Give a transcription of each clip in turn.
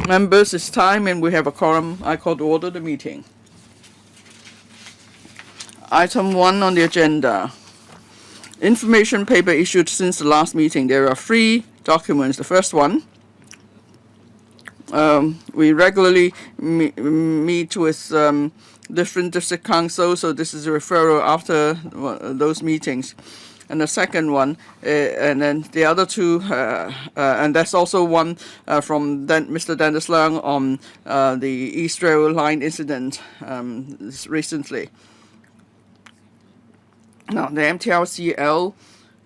Members, it's time and we have a quorum. I call to order the meeting. Item 1 on the agenda. Information paper issued since the last meeting. There are 3 documents. The first one, we regularly meet with different district councils, so this is a referral after those meetings. And the second one, and then the other 2, and that's also one from Mr. Dennis Leung on the East Rail Line incident recently. Now, the MTR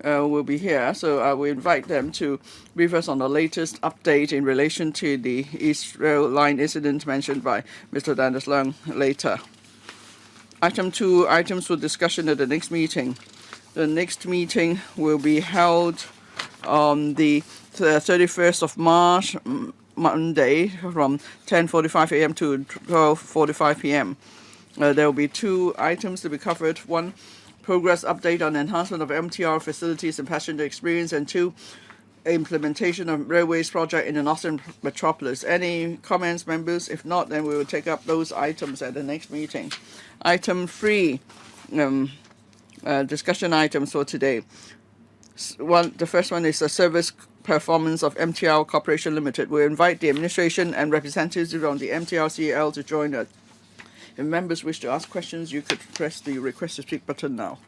will be here, so I will invite them to brief us on the latest update in relation to the East Rail Line incident mentioned by Mr. Dennis Leung later. Item 2, items for discussion at the next meeting. The next meeting will be held on the 31st of March, Monday, from 10:45 a.m. to 12:45 p.m. There will be 2 items to be covered. 1, progress update on enhancement of MTR facilities and passenger experience, and 2, implementation of railways project in the northern metropolis. Any comments, members? If not, then we will take up those items at the next meeting. Item 3, discussion items for today. The first one is the service performance of MTR Corporation Limited. We invite the administration and representatives from the MTR to join us. If members wish to ask questions, you could press the request to speak button now.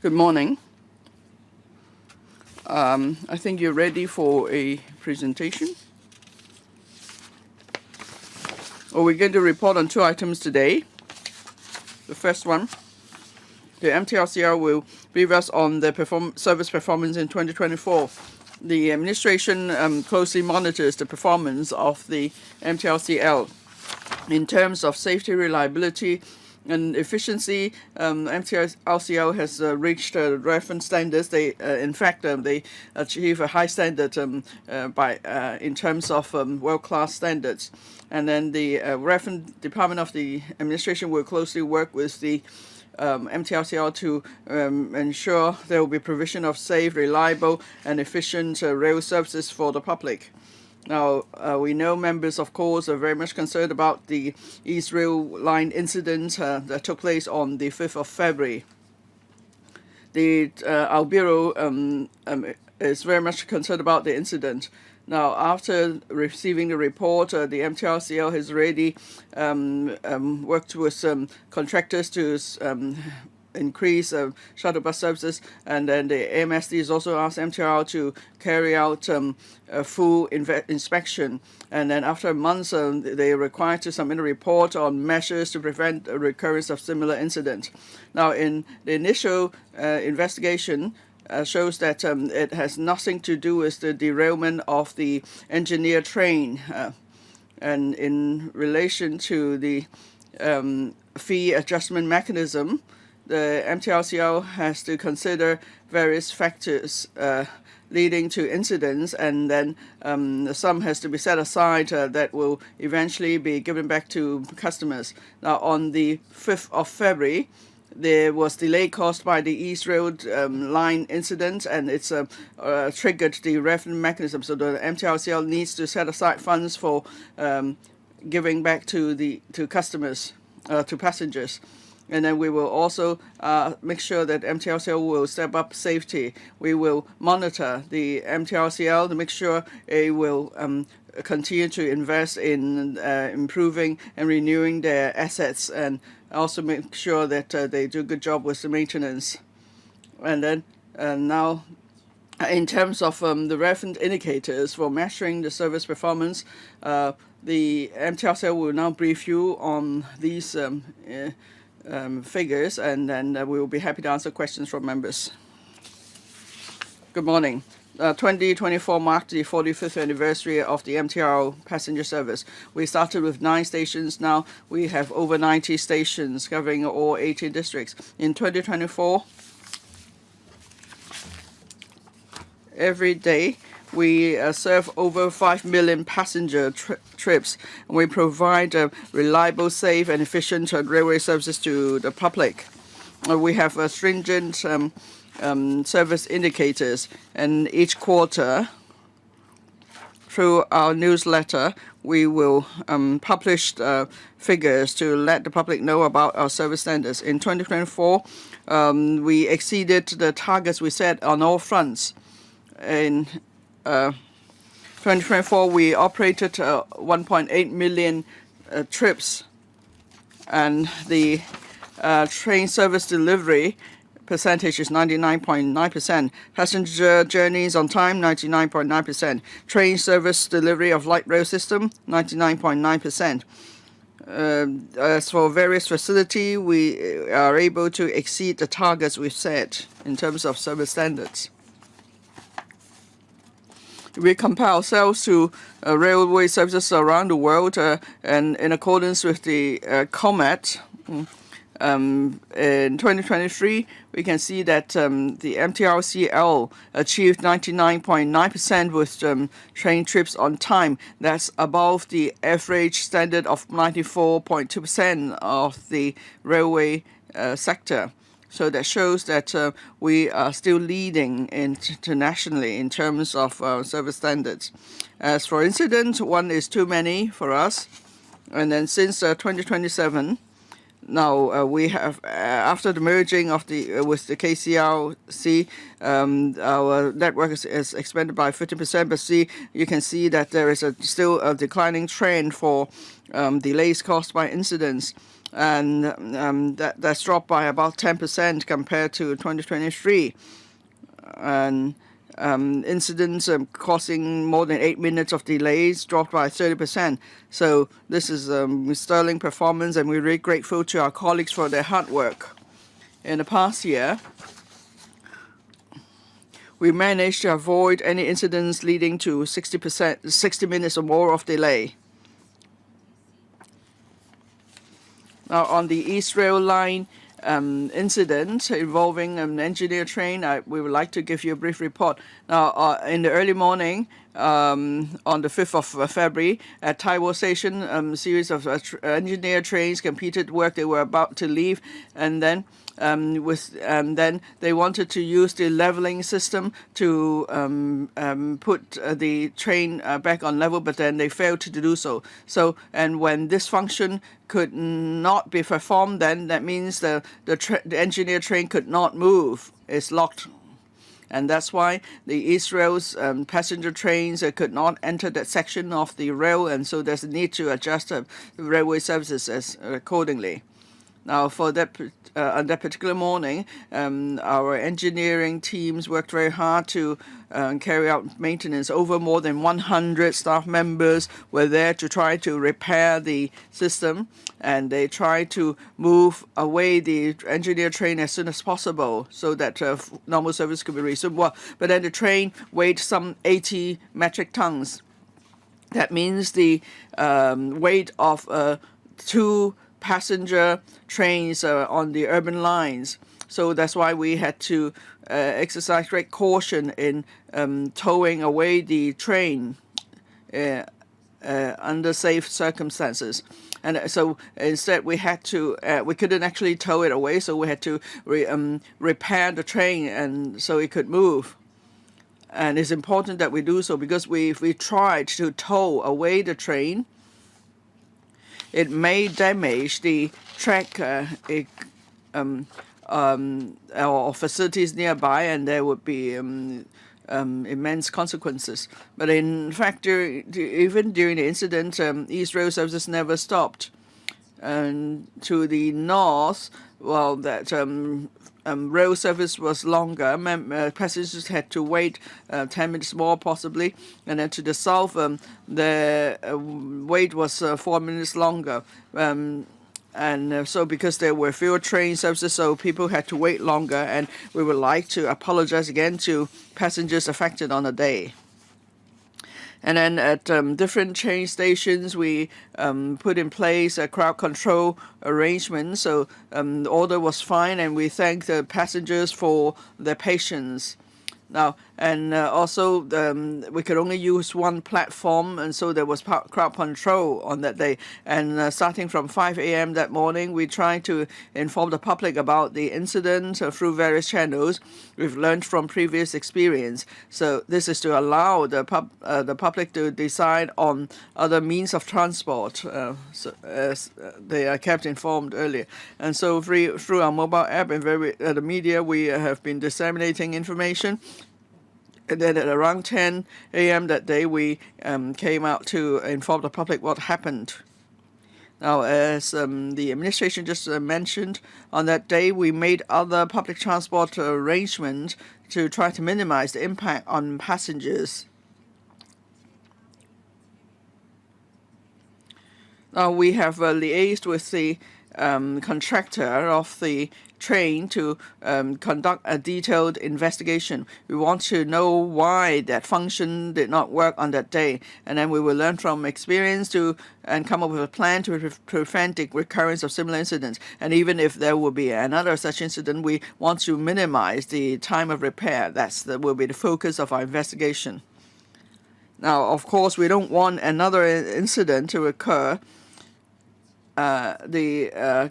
Good morning. I think you're ready for a presentation. We're going to report on 2 items today. The first one, the MTRCL will brief us on the service performance in 2024. The administration closely monitors the performance of the MTRCL in terms of safety, reliability, and efficiency. MTR-LCL has reached reference standards. They achieve a high standard in terms of world-class standards. And then the reference department of the administration will closely work with the MTRCL to ensure there will be provision of safe, reliable, and efficient rail services for the public. Now, we know members, of course, are very much concerned about the East Rail Line incident that took place on the 5th of February. Our Bureau is very much concerned about the incident. Now, after receiving the report, the MTRCL has already worked with contractors to increase shuttle bus services, and then the AMSD has also asked MTR to carry out a full inspection, and then after months they are required to submit a report on measures to prevent a recurrence of similar incident. Now, in the initial investigation shows that it has nothing to do with the derailment of the engineer train, and in relation to the fee adjustment mechanism, the MTRCL has to consider various factors leading to incidents, and then the sum has to be set aside that will eventually be given back to customers. Now, on the 5th of February, there was delay caused by the East Rail Line incident, and it's triggered the revenue mechanism. So the MTRCL needs to set aside funds for giving back to customers, to passengers. And then we will also make sure that MTRCL will step up safety. We will monitor the MTRCL to make sure it will continue to invest in improving and renewing their assets, and also make sure that they do a good job with the maintenance. And then now, in terms of the reference indicators for measuring the service performance, the MTRCL will now brief you on these figures, and then we will be happy to answer questions from members. Good morning. 2024 marked the 45th anniversary of the MTR passenger service. We started with 9 stations. Now we have over 90 stations covering all 18 districts. In 2024, every day we serve over 5 million passenger trips, and we provide reliable, safe, and efficient railway services to the public. We have stringent service indicators, and each quarter, through our newsletter, we will publish figures to let the public know about our service standards. In 2024, we exceeded the targets we set on all fronts. In 2024, we operated 1.8 million trips, and the train service delivery percentage is 99.9%. Passenger journeys on time, 99.9%. Train service delivery of light rail system, 99.9%. As for various facilities, we are able to exceed the targets we've set in terms of service standards. We compare ourselves to railway services around the world, and in accordance with the COMET, in 2023, we can see that the MTRCL achieved 99.9% with train trips on time. That's above the average standard of 94.2% of the railway sector. So that shows that we are still leading internationally in terms of service standards. As for incidents, one is too many for us. And then since 2027, now we have, after the merging of with the KCRC, our network is expanded by 50%. But you can see that there is still a declining trend for delays caused by incidents, and that's dropped by about 10% compared to 2023. And incidents causing more than 8 minutes of delays dropped by 30%. So this is sterling performance, and we're really grateful to our colleagues for their hard work. In the past year, we managed to avoid any incidents leading to 60 minutes or more of delay. Now, on the East Rail Line incident involving an engineer train, we would like to give you a brief report. Now, in the early morning, on the 5th of February, at Taiwan Station, a series of engineer trains completed work. They were about to leave, and then then they wanted to use the leveling system to put the train back on level, but then they failed to do so. And when this function could not be performed, then that means the engineer train could not move. It's locked. And that's why the East Rail's passenger trains could not enter that section of the rail, and so there's a need to adjust the railway services accordingly. Now, for that on that particular morning, our engineering teams worked very hard to carry out maintenance. Over more than 100 staff members were there to try to repair the system, and they tried to move away the engineer train as soon as possible so that normal service could be resumed. Well, but then the train weighed some 80 metric tons. That means the weight of 2 passenger trains on the urban lines. So that's why we had to exercise great caution in towing away the train under safe circumstances. And so instead we had to, we couldn't actually tow it away, so we had to repair the train and so it could move. And it's important that we do so, because if we tried to tow away the train, it may damage the track or facilities nearby, and there would be immense consequences. But in fact, even during the incident, East Rail services never stopped. And to the north, well, that rail service was longer. Passengers had to wait 10 minutes more, possibly. And then to the south, the wait was 4 minutes longer. So because there were fewer train services, so people had to wait longer. And we would like to apologize again to passengers affected on the day. And then at different train stations, we put in place a crowd control arrangement. So the order was fine, and we thank the passengers for their patience. Now, And also, we could only use one platform, and so there was crowd control on that day. And starting from 5 a.m. that morning, we tried to inform the public about the incident through various channels. We've learned from previous experience. So this is to allow the public to decide on other means of transport, so, as they are kept informed earlier. And so through our mobile app and the media, we have been disseminating information. And then at around 10 a.m. that day, we came out to inform the public what happened. Now, as the administration just mentioned, on that day, we made other public transport arrangements to try to minimize the impact on passengers. Now, we have liaised with the contractor of the train to conduct a detailed investigation. We want to know why that function did not work on that day, and then we will learn from experience and come up with a plan to prevent the recurrence of similar incidents. And even if there will be another such incident, we want to minimize the time of repair. That will be the focus of our investigation. Now, of course, we don't want another incident to occur. The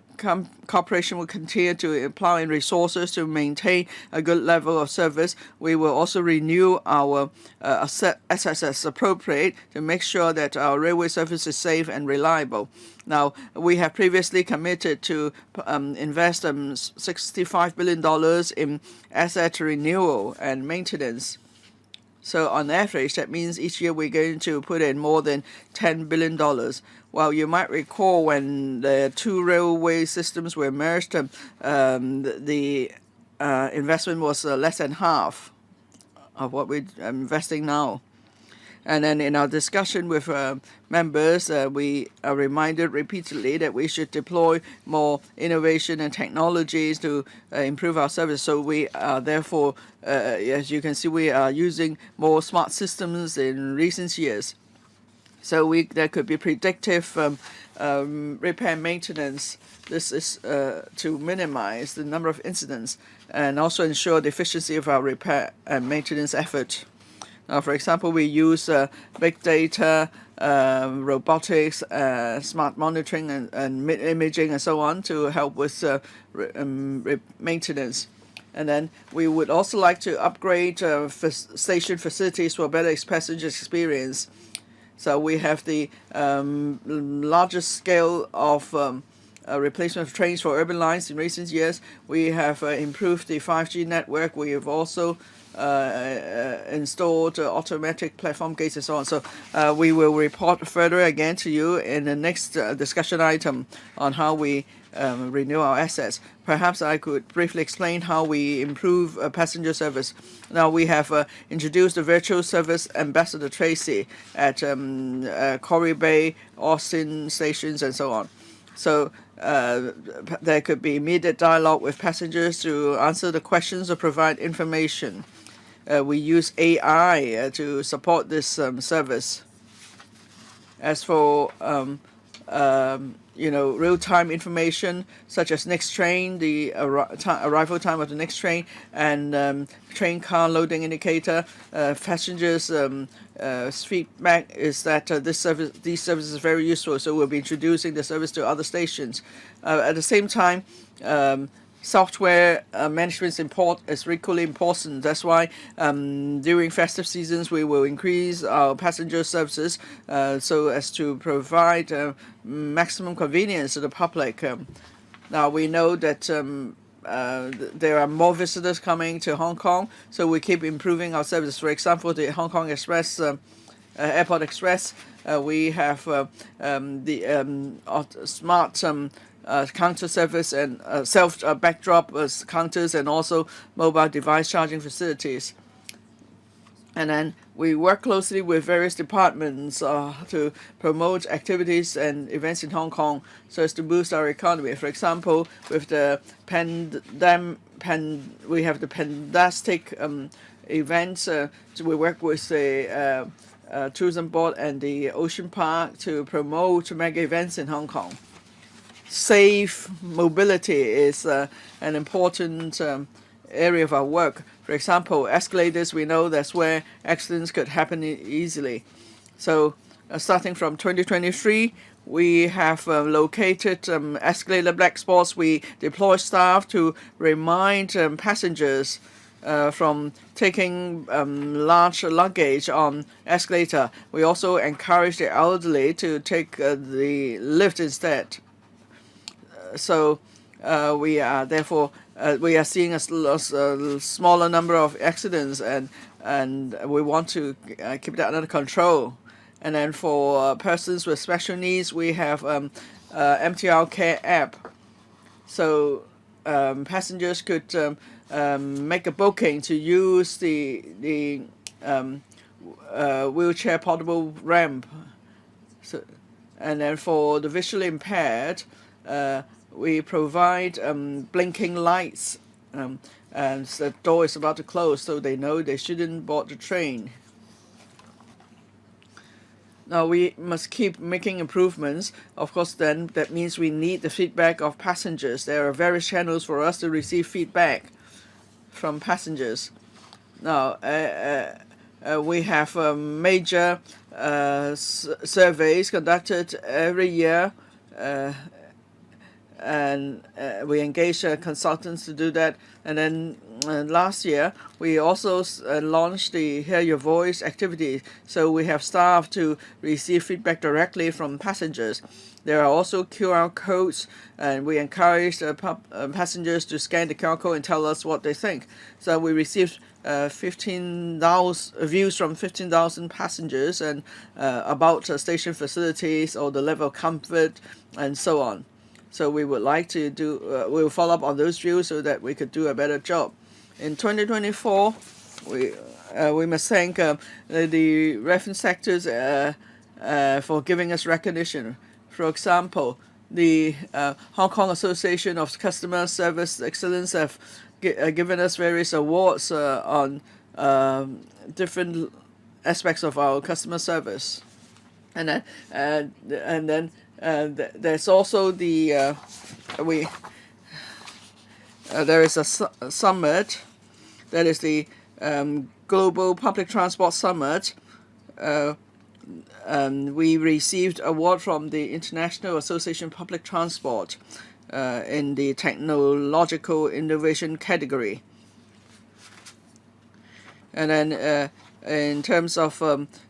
corporation will continue to plow in resources to maintain a good level of service. We will also renew our assets as appropriate to make sure that our railway service is safe and reliable. Now, we have previously committed to invest $65 billion in asset renewal and maintenance. So on average, that means each year we're going to put in more than $10 billion. Well, you might recall when the two railway systems were merged, the investment was less than half of what we're investing now. And then in our discussion with members, we are reminded repeatedly that we should deploy more innovation and technologies to improve our service. So we are therefore, as you can see, we are using more smart systems in recent years. So there could be predictive repair and maintenance. This is to minimize the number of incidents and also ensure the efficiency of our repair and maintenance effort. Now, for example, we use big data, robotics, smart monitoring, and imaging, and so on to help with maintenance. And then we would also like to upgrade station facilities for a better passenger experience. So we have the largest scale of replacement of trains for urban lines in recent years. We have improved the 5G network. We have also installed automatic platform gates and so on. So we will report further again to you in the next discussion item on how we renew our assets. Perhaps I could briefly explain how we improve passenger service. Now, we have introduced the virtual service ambassador Tracy at Corey Bay, Austin stations, and so on. So there could be immediate dialogue with passengers to answer the questions or provide information. We use AI to support this service. As for real-time information such as next train, the arrival time of the next train, and train car loading indicator. Passengers' feedback is that these services are very useful, so we'll be introducing the service to other stations. At the same time, software management is equally important. That's why during festive seasons we will increase our passenger services so as to provide maximum convenience to the public. Now we know that there are more visitors coming to Hong Kong, so we keep improving our services. For example, the Hong Kong Express, Airport Express, we have the smart counter service and self backdrop counters, and also mobile device charging facilities. And then we work closely with various departments to promote activities and events in Hong Kong so as to boost our economy. For example, with the we have the Pandastic events. So we work with the tourism board and the Ocean Park to promote mega events in Hong Kong. Safe mobility is an important area of our work. For example, escalators, we know that's where accidents could happen easily. So starting from 2023, we have located escalator black spots. We deploy staff to remind passengers from taking large luggage on escalator. We also encourage the elderly to take the lift instead. So we are therefore we are seeing a smaller number of accidents, and we want to keep that under control. And then for persons with special needs, we have MTR Care app. So passengers could make a booking to use the wheelchair portable ramp. So, and then for the visually impaired, we provide blinking lights, and the door is about to close, so they know they shouldn't board the train. Now we must keep making improvements. Of course, then that means we need the feedback of passengers. There are various channels for us to receive feedback from passengers. Now we have major surveys conducted every year, and we engage consultants to do that. And then last year, we also launched the Hear Your Voice activity. So we have staff to receive feedback directly from passengers. There are also QR codes, and we encourage passengers to scan the QR code and tell us what they think. So we received 15,000 views from 15,000 passengers, and about station facilities or the level of comfort and so on. So we would like to do, we'll follow up on those views so that we could do a better job. In 2024, we must thank the reference sectors for giving us recognition. For example, the Hong Kong Association of Customer Service Excellence have given us various awards on different aspects of our customer service. And then there's also the there is a summit, that is the Global Public Transport Summit. We received award from the International Association of Public Transport in the technological innovation category. And then in terms of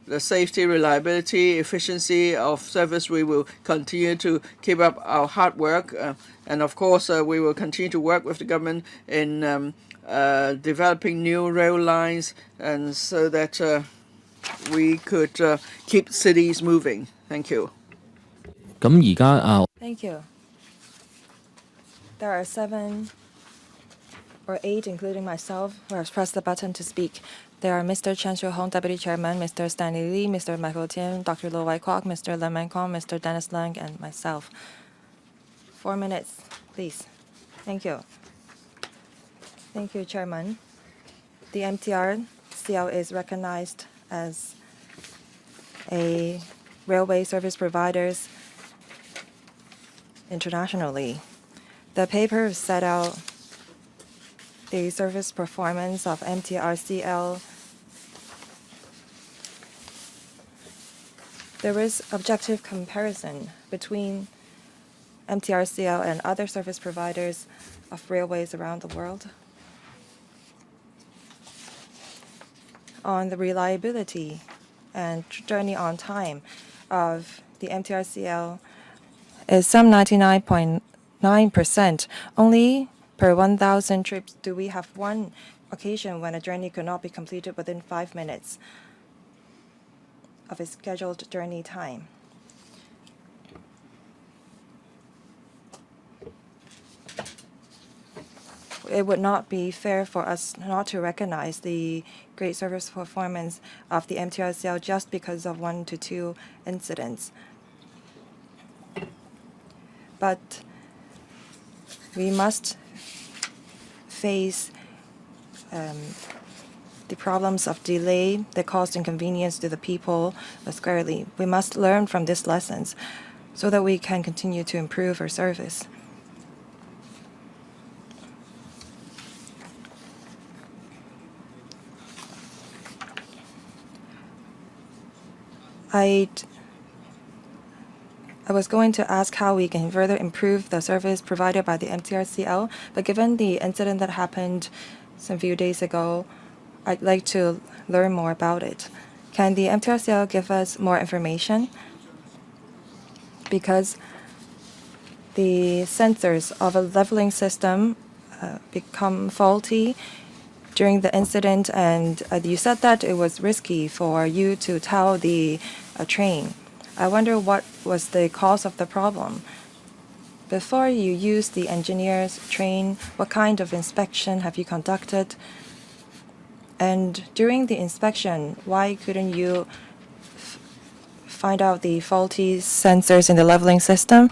the safety, reliability, efficiency of service, we will continue to keep up our hard work. And of course, we will continue to work with the government in developing new rail lines, and so that we could keep cities moving. Thank you. Thank you. There are 7 or 8, including myself, who have pressed the button to speak. There are Mr. Chen Shu-hong, Deputy Chairman, Mr. Stanley Lee, Mr. Michael Tian, Dr. Lo Wai-kwok, Mr. Lim Man-kong, Mr. Dennis Leung, and myself. 4 minutes, please. Thank you. Thank you, Chairman. The MTR CL is recognized as a railway service provider internationally. The paper set out the service performance of MTRCL. There is objective comparison between MTRCL and other service providers of railways around the world. On the reliability and journey on time of the MTRCL is some 99.9%. Only per 1,000 trips do we have one occasion when a journey could not be completed within 5 minutes of its scheduled journey time. It would not be fair for us not to recognize the great service performance of the MTRCL just because of 1 to 2 incidents. But we must face the problems of delay that caused inconvenience to the people squarely. We must learn from these lessons so that we can continue to improve our service. I was going to ask how we can further improve the service provided by the MTRCL, but given the incident that happened some few days ago, I'd like to learn more about it. Can the MTRCL give us more information? Because the sensors of a leveling system become faulty during the incident, and you said that it was risky for you to tow the train. I wonder what was the cause of the problem. Before you use the engineer's train, what kind of inspection have you conducted? And during the inspection, why couldn't you find out the faulty sensors in the leveling system?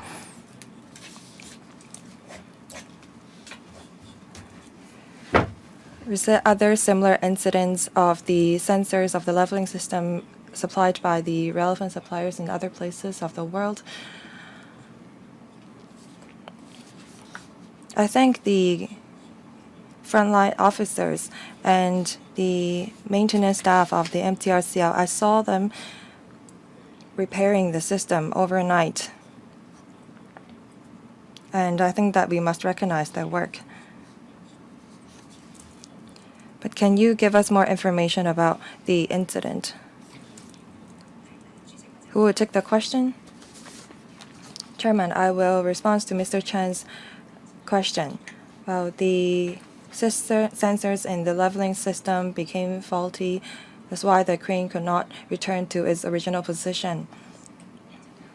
Is there other similar incidents of the sensors of the leveling system supplied by the relevant suppliers in other places of the world? I think the frontline officers and the maintenance staff of the MTRCL, I saw them repairing the system overnight. And I think that we must recognize their work. But can you give us more information about the incident? Who will take the question? Chairman, I will respond to Mr. Chan's question. Well, the sensors in the leveling system became faulty. That's why the crane could not return to its original position.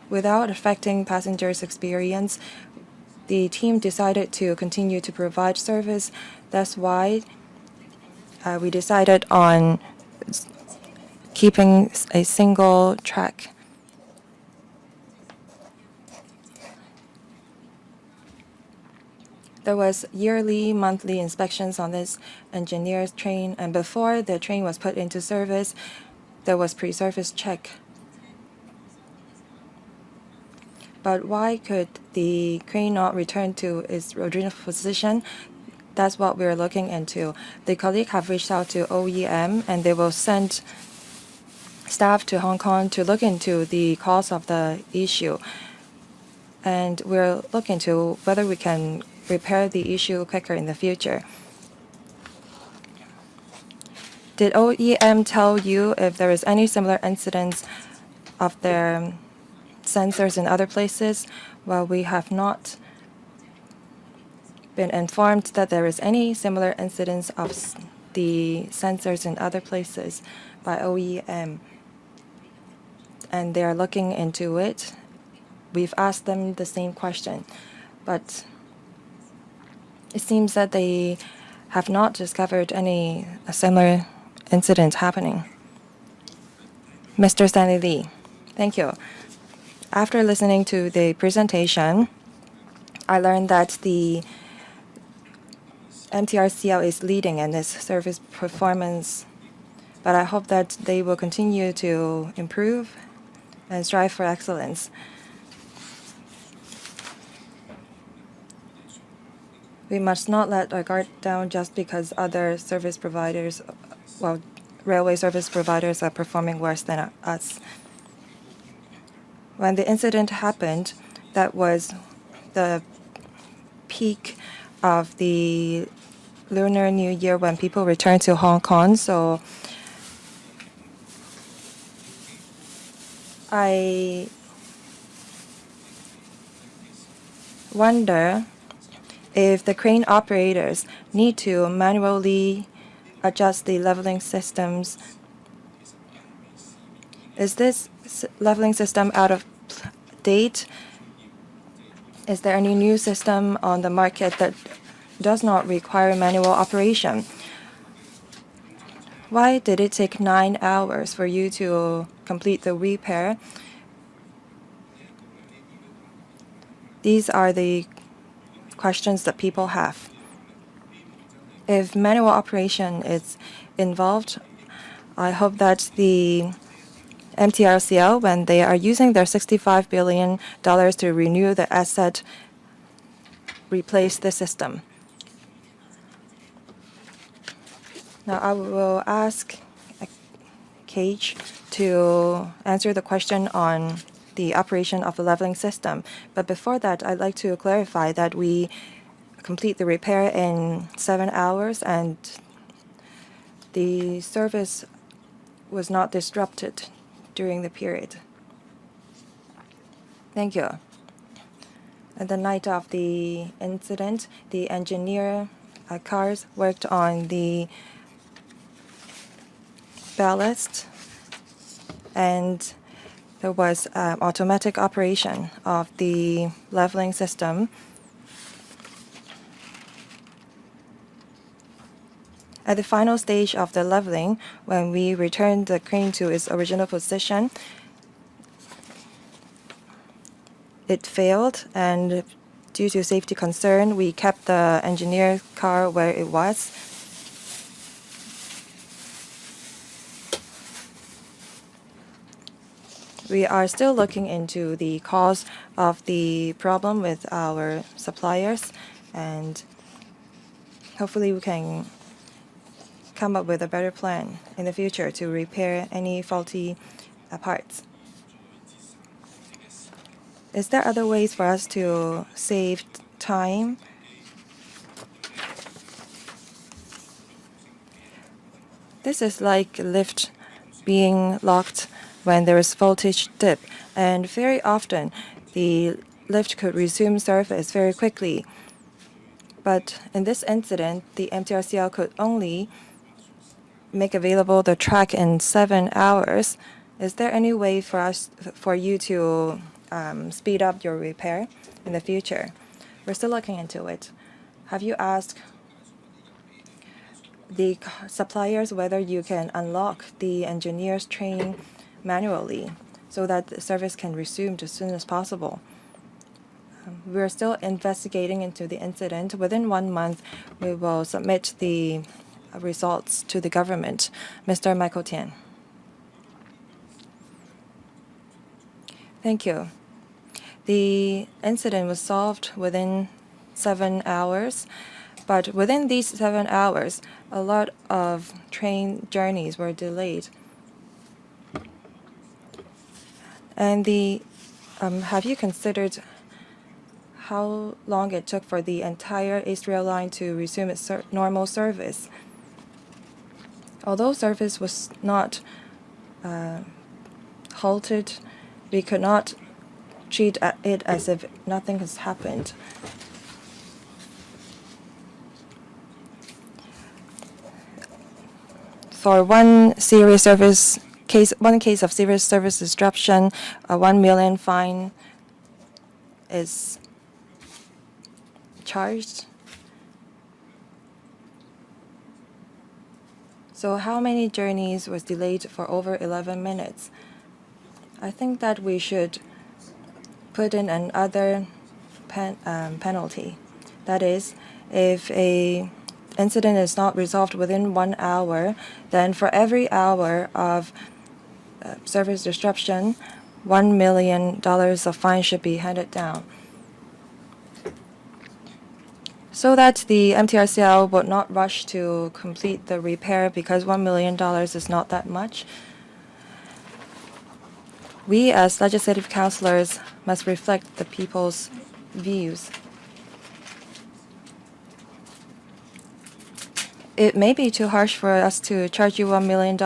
Without affecting passengers' experience, the team decided to continue to provide service. That's why we decided on keeping a single track. There was yearly, monthly inspections on this engineer's train, and before the train was put into service, there was pre-service check. But why could the crane not return to its original position? That's what we're looking into. The colleague have reached out to OEM, and they will send staff to Hong Kong to look into the cause of the issue. And we're looking into whether we can repair the issue quicker in the future. Did OEM tell you if there is any similar incidents of their sensors in other places? Well, we have not been informed that there is any similar incidents of the sensors in other places by OEM. And they are looking into it. We've asked them the same question, but it seems that they have not discovered any similar incidents happening. Mr. Stanley Lee, thank you. After listening to the presentation, I learned that the MTRCL is leading in its service performance, but I hope that they will continue to improve and strive for excellence. We must not let our guard down just because other service providers, well, railway service providers are performing worse than us. When the incident happened, that was the peak of the Lunar New Year when people returned to Hong Kong. So I wonder if the crane operators need to manually adjust the leveling systems. Is this leveling system out of date? Is there any new system on the market that does not require manual operation? Why did it take 9 hours for you to complete the repair? These are the questions that people have. If manual operation is involved, I hope that the MTRCL, when they are using their $65 billion to renew the asset, replace the system. Now I will ask Cage to answer the question on the operation of the leveling system. But before that, I'd like to clarify that we complete the repair in 7 hours and the service was not disrupted during the period. Thank you. At the night of the incident, the engineer cars worked on the ballast, and there was automatic operation of the leveling system. At the final stage of the leveling, when we returned the crane to its original position, it failed, and due to safety concern, we kept the engineer car where it was. We are still looking into the cause of the problem with our suppliers, and hopefully we can come up with a better plan in the future to repair any faulty parts. Is there other ways for us to save time? This is like a lift being locked when there is voltage dip, and very often the lift could resume service very quickly. But in this incident, the MTRCL could only make available the track in 7 hours. Is there any way for you to speed up your repair in the future? We're still looking into it. Have you asked the suppliers whether you can unlock the engineer's train manually so that the service can resume as soon as possible? We're still investigating into the incident. Within 1 month, we will submit the results to the government. Mr. Michael Tian. Thank you. The incident was solved within 7 hours, but within these 7 hours, a lot of train journeys were delayed. And have you considered how long it took for the entire East Rail Line to resume its normal service? Although service was not halted, we could not treat it as if nothing has happened. For one case of serious service disruption, a 1 million fine is charged. So how many journeys was delayed for over 11 minutes? I think that we should put in another penalty. That is, if a incident is not resolved within 1 hour, then for every hour of service disruption, $1 million of fine should be handed down, so that the MTRCL would not rush to complete the repair, because $1 million is not that much. We as legislative councillors must reflect the people's views. It may be too harsh for us to charge you $1 million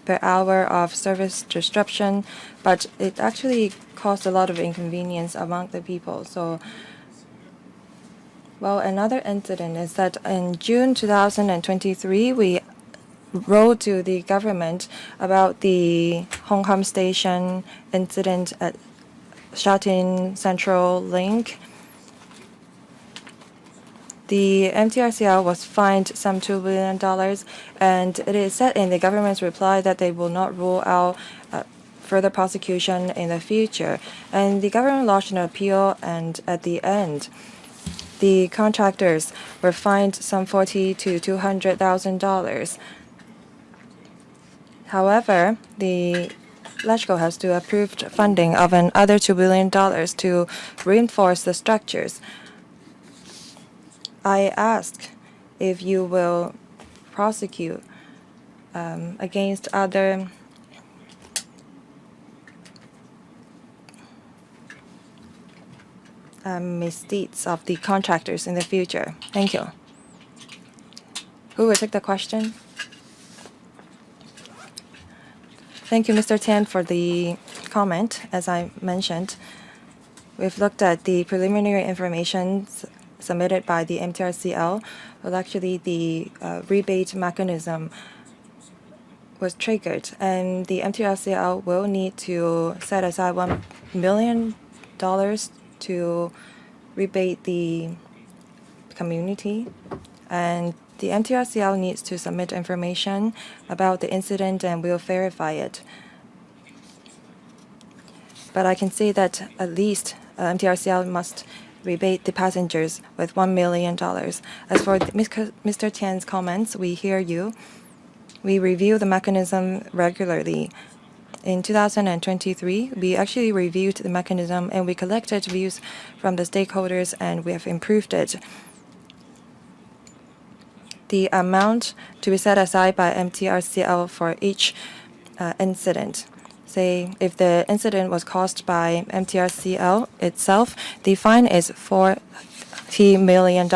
per hour of service disruption, but it actually caused a lot of inconvenience among the people. So, well, another incident is that in June 2023, we wrote to the government about the Hong Kong Station incident at Shatin Central Link. The MTRCL was fined some $2 billion, and it is said in the government's reply that they will not rule out further prosecution in the future. And the government launched an appeal, and at the end, the contractors were fined some $40,000 to $200,000. However, the LegCo has to approve funding of another $2 billion to reinforce the structures. I ask if you will prosecute against other misdeeds of the contractors in the future. Thank you. Who will take the question? Thank you, Mr. Tian, for the comment. As I mentioned, we've looked at the preliminary information submitted by the MTRCL. Well, actually, the rebate mechanism was triggered, and the MTRCL will need to set aside $1 million to rebate the community, and the MTRCL needs to submit information about the incident and we'll verify it. But I can say that at least MTRCL must rebate the passengers with $1 million. As for Mr. Tian's comments, we hear you. We review the mechanism regularly. In 2023, we actually reviewed the mechanism and we collected views from the stakeholders and we have improved it. The amount to be set aside by MTRCL for each incident. Say, if the incident was caused by MTRCL itself, the fine is $40 million.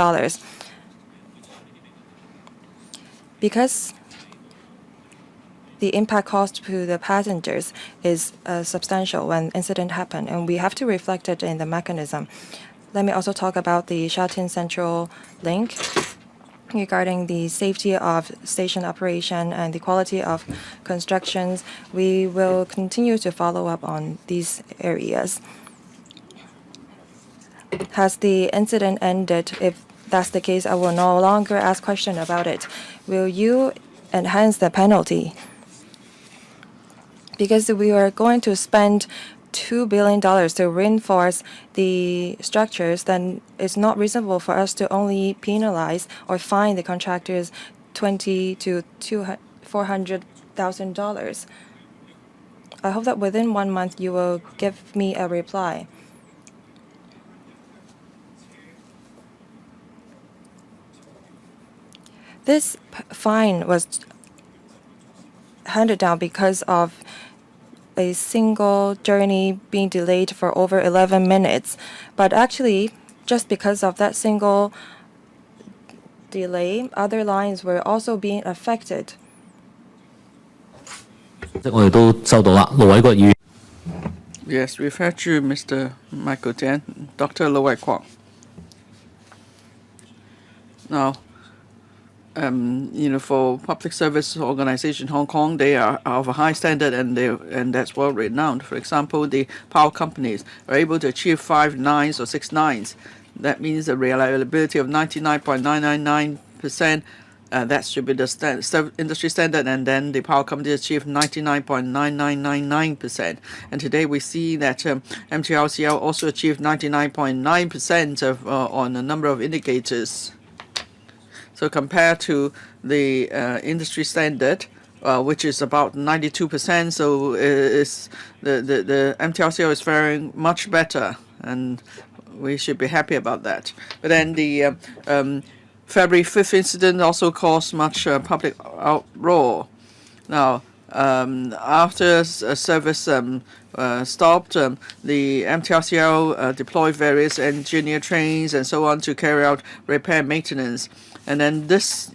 Because the impact caused to the passengers is substantial when incident happened, and we have to reflect it in the mechanism. Let me also talk about the Shatin Central Link regarding the safety of station operation and the quality of constructions. We will continue to follow up on these areas. Has the incident ended? If that's the case, I will no longer ask questions about it. Will you enhance the penalty? Because we are going to spend $2 billion to reinforce the structures, then it's not reasonable for us to only penalize or fine the contractors $20,000 to $400,000. I hope that within 1 month you will give me a reply. This fine was handed down because of a single journey being delayed for over 11 minutes. But actually, just because of that single delay, other lines were also being affected. Yes, we've heard you, Mr. Michael Tian. Dr. Lo Wai Kwok. Now, for public service organization Hong Kong, they are of a high standard and that's well renowned. For example, the power companies are able to achieve 5 nines or 6 nines. That means a reliability of 99.999%. That should be the industry standard, and then the power company achieved 99.9999%. And today we see that MTRCL also achieved 99.9% on a number of indicators. So compared to the industry standard, which is about 92%, so the MTRCL is faring much better, and we should be happy about that. But then the February 5th incident also caused much public uproar. Now, after service stopped, the MTRCL deployed various engineer trains and so on to carry out repair maintenance. And then this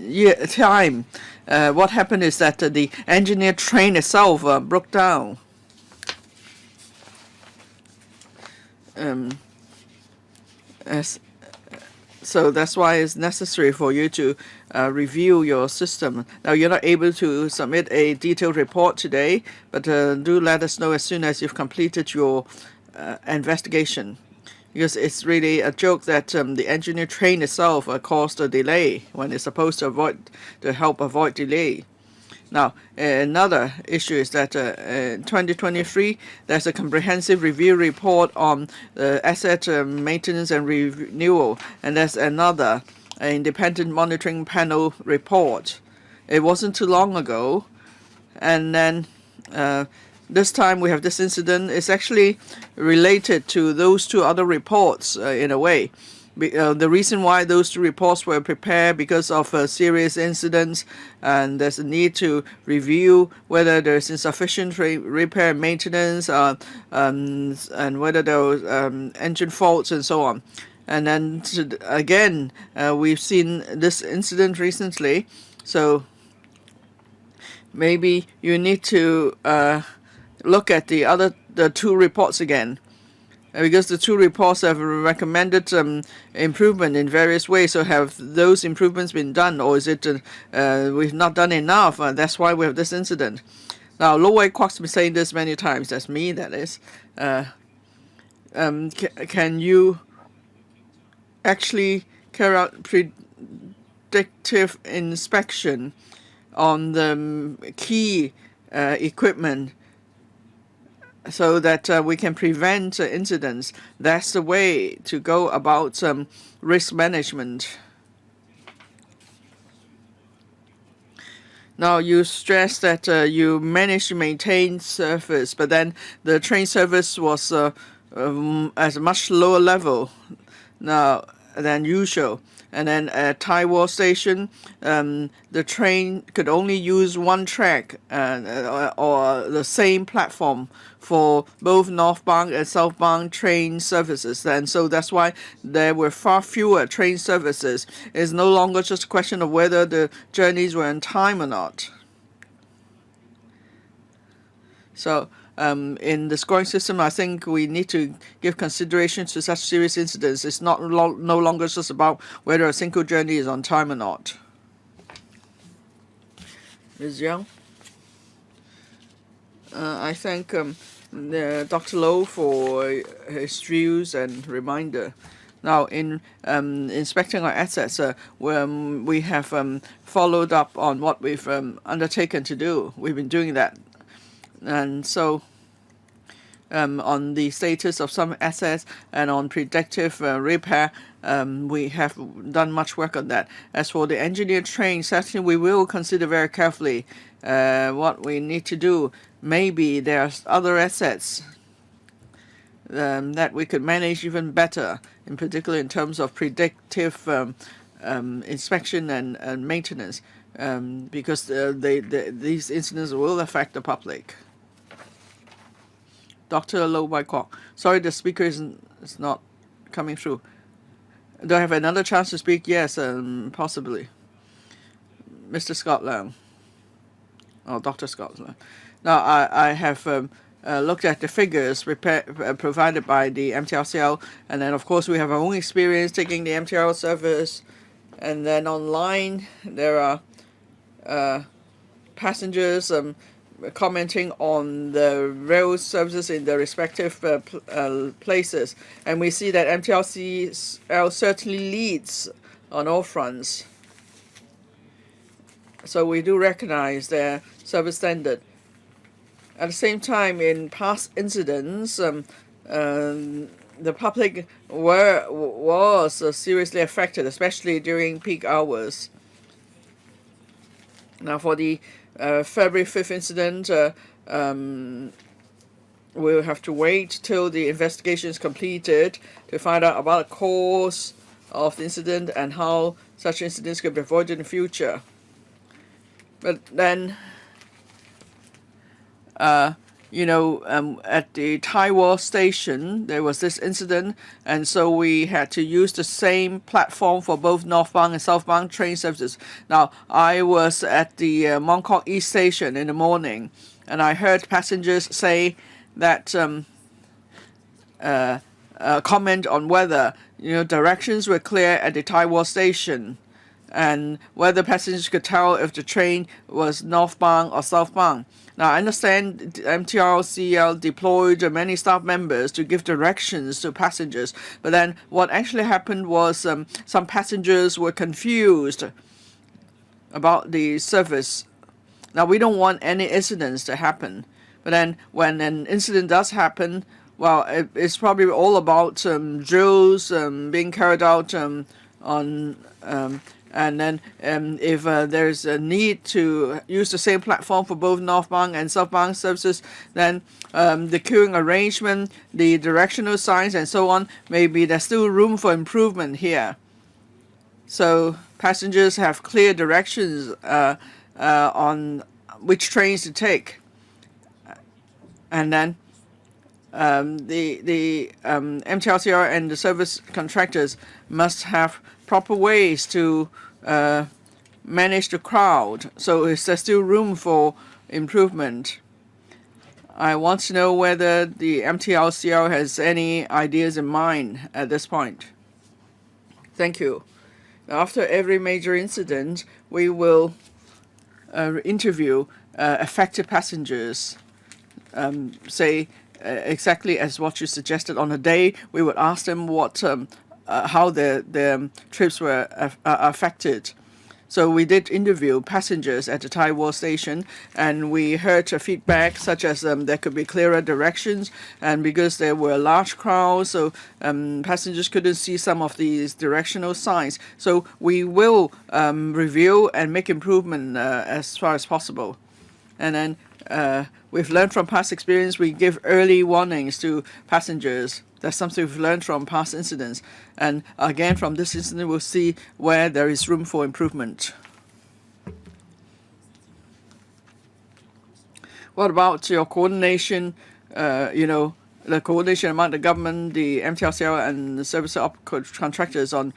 time, what happened is that the engineer train itself broke down. So that's why it's necessary for you to review your system. Now, you're not able to submit a detailed report today, but do let us know as soon as you've completed your investigation. Because it's really a joke that the engineer train itself caused a delay when it's supposed to help avoid delay. Now, another issue is that in 2023, there's a comprehensive review report on asset maintenance and renewal, and there's another independent monitoring panel report. It wasn't too long ago, and then this time we have this incident. It's actually related to those two other reports in a way. the reason why those 2 reports were prepared because of serious incidents, and there's a need to review whether there's insufficient repair and maintenance, and whether there was engine faults and so on. And then again, we've seen this incident recently, so maybe you need to look at the 2 reports again. Because the 2 reports have recommended improvement in various ways. So have those improvements been done, or is it we've not done enough? That's why we have this incident. Now, Lo Wai-kwok's been saying this many times. That's me, that is. Can you actually carry out predictive inspection on the key equipment, so that we can prevent incidents? That's the way to go about risk management. Now, you stress that you managed to maintain service, but then the train service was at a much lower level now than usual. And then at Tai Wo Station, the train could only use 1 track or the same platform for both northbound and southbound train services. And so that's why there were far fewer train services. It's no longer just a question of whether the journeys were on time or not. So in the scoring system, I think we need to give consideration to such serious incidents. It's no longer just about whether a single journey is on time or not. Ms. Young? I thank Dr. Low for his views and reminder. Now, in inspecting our assets, we have followed up on what we've undertaken to do. We've been doing that. And so on the status of some assets and on predictive repair, we have done much work on that. As for the engineered train, certainly we will consider very carefully what we need to do. Maybe there are other assets that we could manage even better, in particular in terms of predictive inspection and maintenance, because these incidents will affect the public. Dr. Lo Wai-kwok. Sorry, the speaker is not coming through. Do I have another chance to speak? Yes, possibly. Mr. Scott Leung. Oh, Dr. Scott Leung. Now, I have looked at the figures provided by the MTRCL, and then, of course, we have our own experience taking the MTR service. And then online, there are passengers commenting on the rail services in the respective places. And we see that MTRCL certainly leads on all fronts. So we do recognize their service standard. At the same time, in past incidents, the public was seriously affected, especially during peak hours. Now, for the February 5th incident, we'll have to wait till the investigation is completed to find out about the cause of the incident and how such incidents could be avoided in the future. But then, at the Tai Wo station, there was this incident, and so we had to use the same platform for both northbound and southbound train services. Now, I was at the MTR East station in the morning, and I heard passengers say that comment on whether directions were clear at the Tai Wo station, and whether passengers could tell if the train was northbound or southbound. Now, I understand MTRCL deployed many staff members to give directions to passengers, but then what actually happened was some passengers were confused about the service. Now, we don't want any incidents to happen, but then when an incident does happen, well, it's probably all about drills being carried out on And then if there's a need to use the same platform for both northbound and southbound services, then the queuing arrangement, the directional signs, and so on, maybe there's still room for improvement here. So passengers have clear directions on which trains to take. And then the MTRCR and the service contractors must have proper ways to manage the crowd. So is there still room for improvement? I want to know whether the MTRCR has any ideas in mind at this point. Thank you. After every major incident, we will interview affected passengers, say exactly as what you suggested. On a day, we would ask them what how their trips were affected. So we did interview passengers at the Tai Wo station, and we heard feedback such as there could be clearer directions, and because there were large crowds, so passengers couldn't see some of these directional signs. So we will review and make improvement as far as possible. And then we've learned from past experience, we give early warnings to passengers. That's something we've learned from past incidents. And again, from this incident, we'll see where there is room for improvement. What about your coordination, the coordination among the government, the MTRCL, and the service contractors on,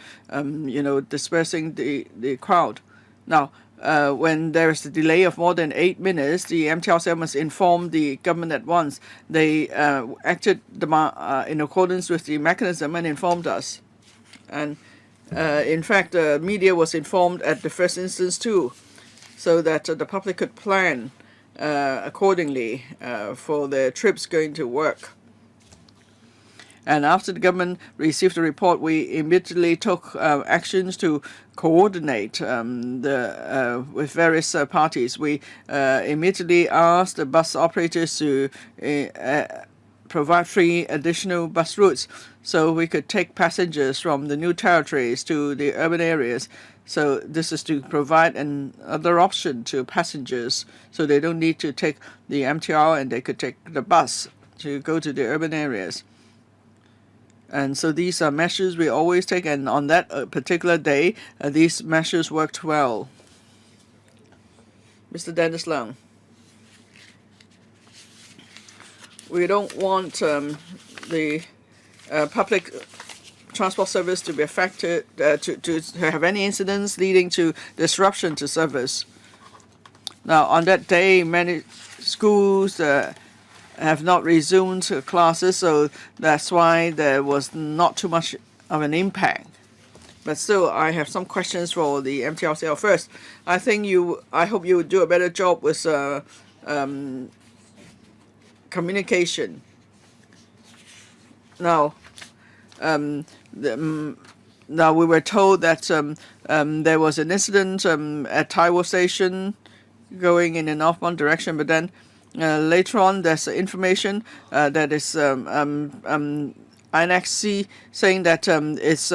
dispersing the crowd? Now, when there is a delay of more than 8 minutes, the MTRCL must inform the government at once. They acted in accordance with the mechanism and informed us. And in fact, the media was informed at the first instance too, so that the public could plan accordingly for their trips going to work. And after the government received the report, we immediately took actions to coordinate with various parties. We immediately asked the bus operators to provide free additional bus routes so we could take passengers from the new territories to the urban areas. So this is to provide another option to passengers so they don't need to take the MTR and they could take the bus to go to the urban areas. And so these are measures we always take, and on that particular day, these measures worked well. Mr. Dennis Leung. We don't want the public transport service to be affected, to have any incidents leading to disruption to service. Now, on that day, many schools have not resumed classes, so that's why there was not too much of an impact. But still, I have some questions for the MTRCL. First, I hope you would do a better job with communication. Now, now we were told that there was an incident at Tai Wo Station going in the northbound direction, but then later on there's information that is Annex C saying that it's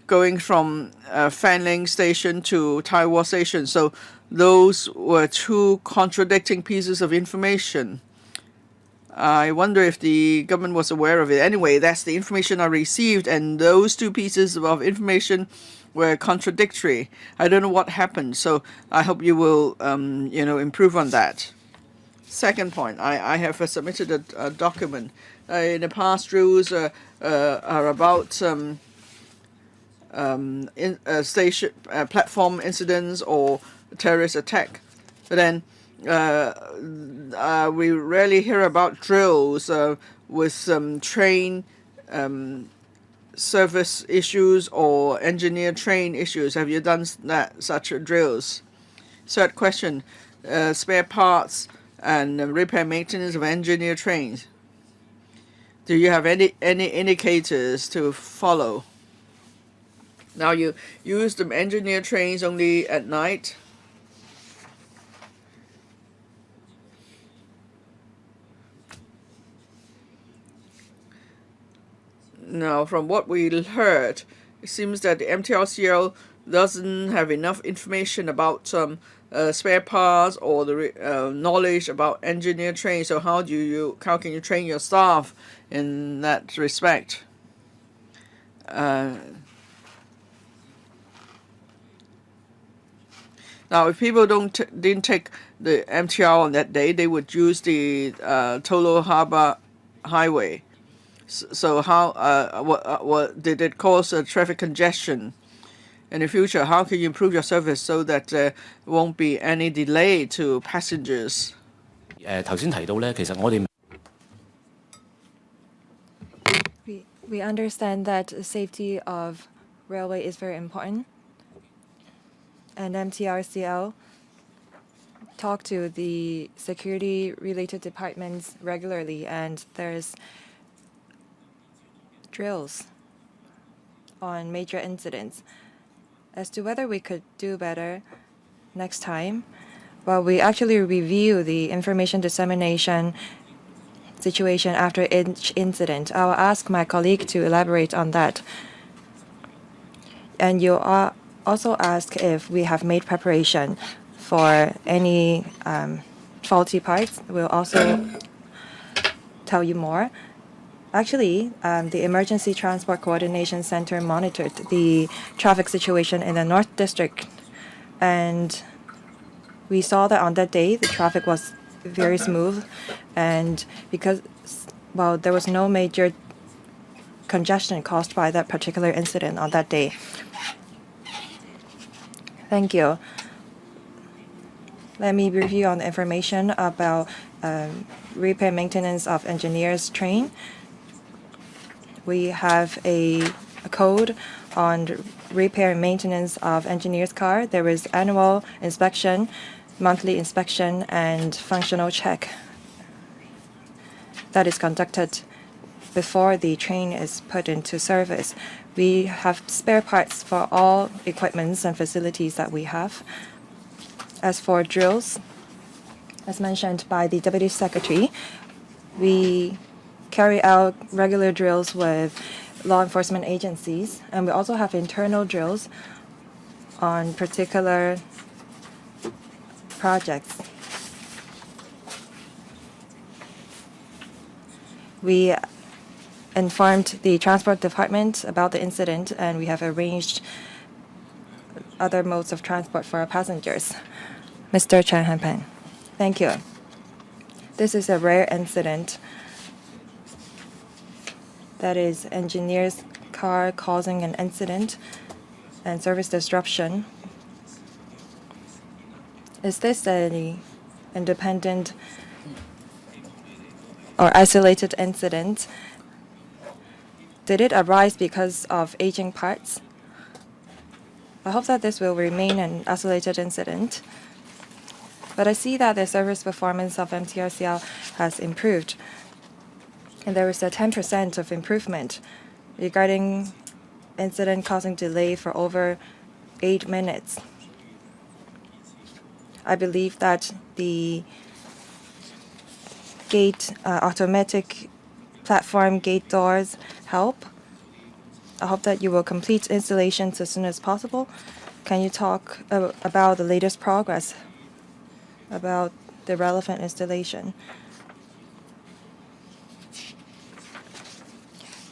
going from Fanling Station to Tai Wo Station. So those were two contradicting pieces of information. I wonder if the government was aware of it. Anyway, that's the information I received, and those two pieces of information were contradictory. I don't know what happened, so I hope you will, improve on that. Second point, I have submitted a document. In the past, rules are about station platform incidents or terrorist attack, but then we rarely hear about drills with train service issues or engineer train issues. Have you done such drills? Third question, spare parts and repair maintenance of engineer trains. Do you have any indicators to follow? Now, you use the engineer trains only at night. Now, from what we heard, it seems that the MTRCL doesn't have enough information about spare parts or the knowledge about engineer training. So how can you train your staff in that respect? Now, if people didn't take the MTR on that day, they would use the Tolo Harbor Highway. So how what did it cause traffic congestion? In the future, how can you improve your service so that there won't be any delay to passengers? 頭先提到咧，其實我哋 We understand that safety of railway is very important, and MTRCL talk to the security-related departments regularly, and there's drills on major incidents. As to whether we could do better next time, well, we actually review the information dissemination situation after each incident. I will ask my colleague to elaborate on that. And you are also ask if we have made preparation for any faulty parts. We'll also tell you more. Actually, the Emergency Transport Coordination Center monitored the traffic situation in the North District, and we saw that on that day the traffic was very smooth, and because, well, there was no major congestion caused by that particular incident on that day. Thank you. Let me review on the information about repair maintenance of engineers train. We have a code on repair and maintenance of engineers' car. There is annual inspection, monthly inspection, and functional check that is conducted before the train is put into service. We have spare parts for all equipments and facilities that we have. As for drills, as mentioned by the Deputy Secretary, we carry out regular drills with law enforcement agencies, and we also have internal drills on particular projects. We informed the Transport Department about the incident, and we have arranged other modes of transport for our passengers. Mr. Chan Han-pan. Thank you. This is a rare incident. That is engineer's car causing an incident and service disruption. Is this an independent or isolated incident? Did it arise because of aging parts? I hope that this will remain an isolated incident. But I see that the service performance of MTRCL has improved. And there is a 10% of improvement regarding incident causing delay for over 8 minutes. I believe that the gate, automatic platform gate doors help. I hope that you will complete installations as soon as possible. Can you talk about the latest progress about the relevant installation?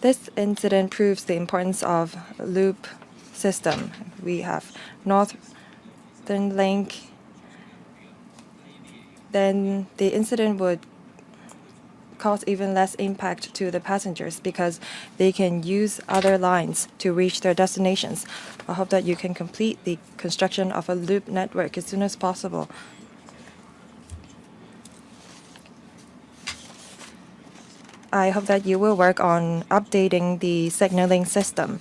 This incident proves the importance of loop system. We have Northern Link. Then the incident would cause even less impact to the passengers because they can use other lines to reach their destinations. I hope that you can complete the construction of a loop network as soon as possible. I hope that you will work on updating the signaling system.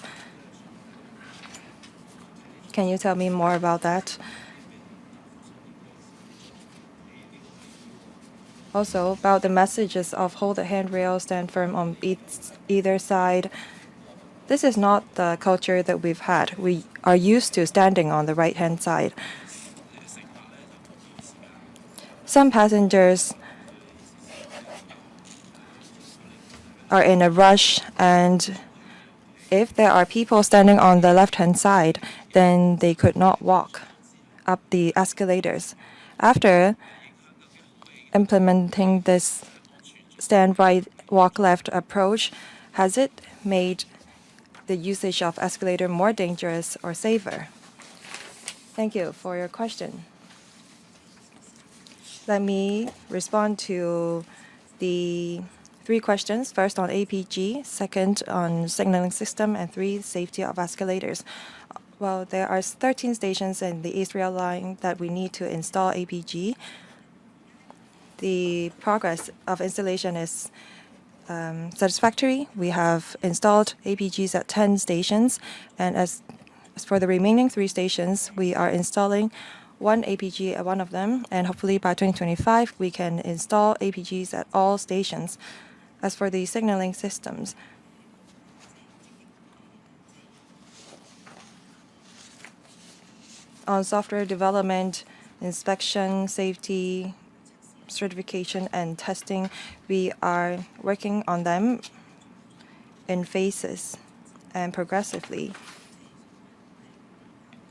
Can you tell me more about that? Also, about the messages of hold the handrail, stand firm on either side. This is not the culture that we've had. We are used to standing on the right-hand side. Some passengers are in a rush, and if there are people standing on the left-hand side, then they could not walk up the escalators. After implementing this stand right, walk left approach, has it made the usage of escalator more dangerous or safer? Thank you for your question. Let me respond to the 3 questions. First on APG, second on signaling system, and 3, safety of escalators. Well, there are 13 stations in the East Rail Line that we need to install APG. The progress of installation is satisfactory. We have installed APGs at 10 stations, and as for the remaining 3 stations, we are installing 1 APG at one of them, and hopefully by 2025 we can install APGs at all stations. As for the signaling systems, on software development, inspection, safety, certification, and testing, we are working on them in phases and progressively.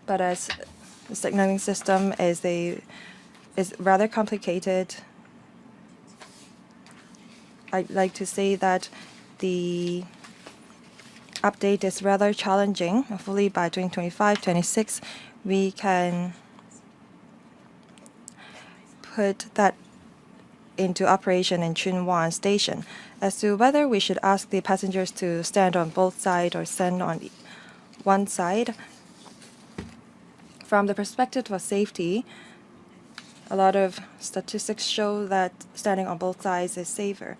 But as the signaling system is rather complicated, I'd like to say that the update is rather challenging. Hopefully by 2025-26, we can put that into operation in Kwun station. As to whether we should ask the passengers to stand on both sides or stand on one side, from the perspective of safety, a lot of statistics show that standing on both sides is safer.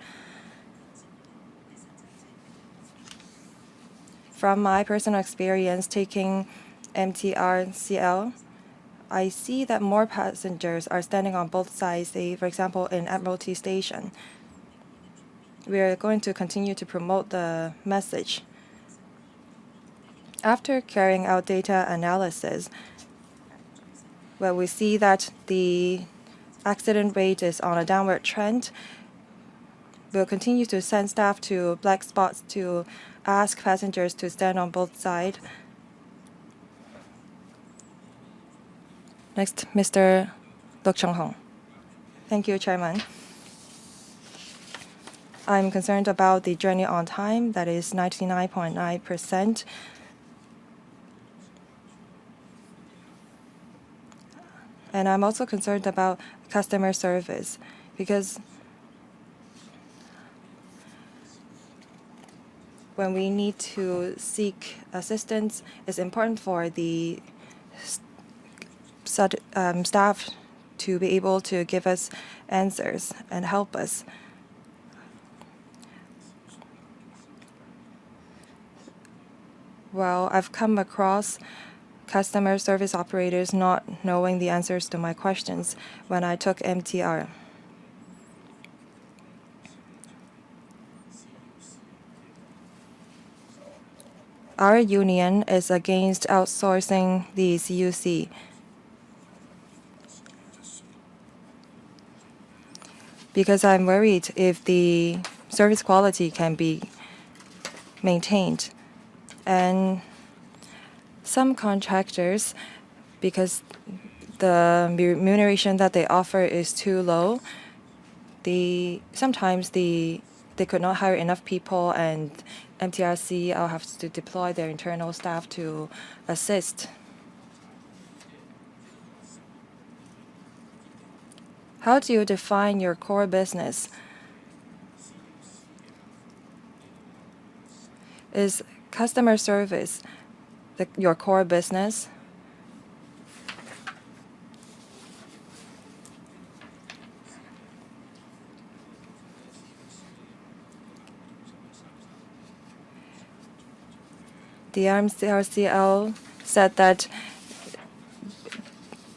From my personal experience taking MTR CL, I see that more passengers are standing on both sides, say, for example, in Admiralty Station. We are going to continue to promote the message. After carrying out data analysis, well, we see that the accident rate is on a downward trend. We'll continue to send staff to black spots to ask passengers to stand on both sides. Next, Mr. Luk Chung-hong. Thank you, Chairman. I'm concerned about the journey on time, that is 99.9%. And I'm also concerned about customer service, because when we need to seek assistance, it's important for the staff to be able to give us answers and help us. Well, I've come across customer service operators not knowing the answers to my questions when I took MTR. Our union is against outsourcing the CUC. Because I'm worried if the service quality can be maintained. And some contractors, because the remuneration that they offer is too low, sometimes they could not hire enough people, and MTRC will have to deploy their internal staff to assist. How do you define your core business? Is customer service your core business? The RCL said that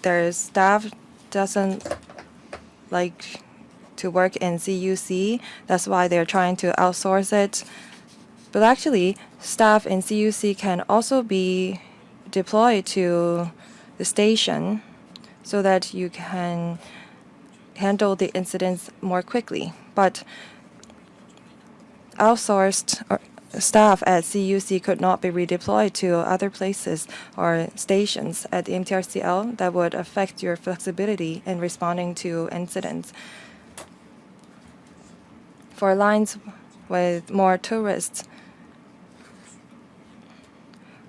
their staff doesn't like to work in CUC. That's why they're trying to outsource it. But actually, staff in CUC can also be deployed to the station so that you can handle the incidents more quickly. But outsourced staff at CUC could not be redeployed to other places or stations at the MTRCL, that would affect your flexibility in responding to incidents. For lines with more tourists,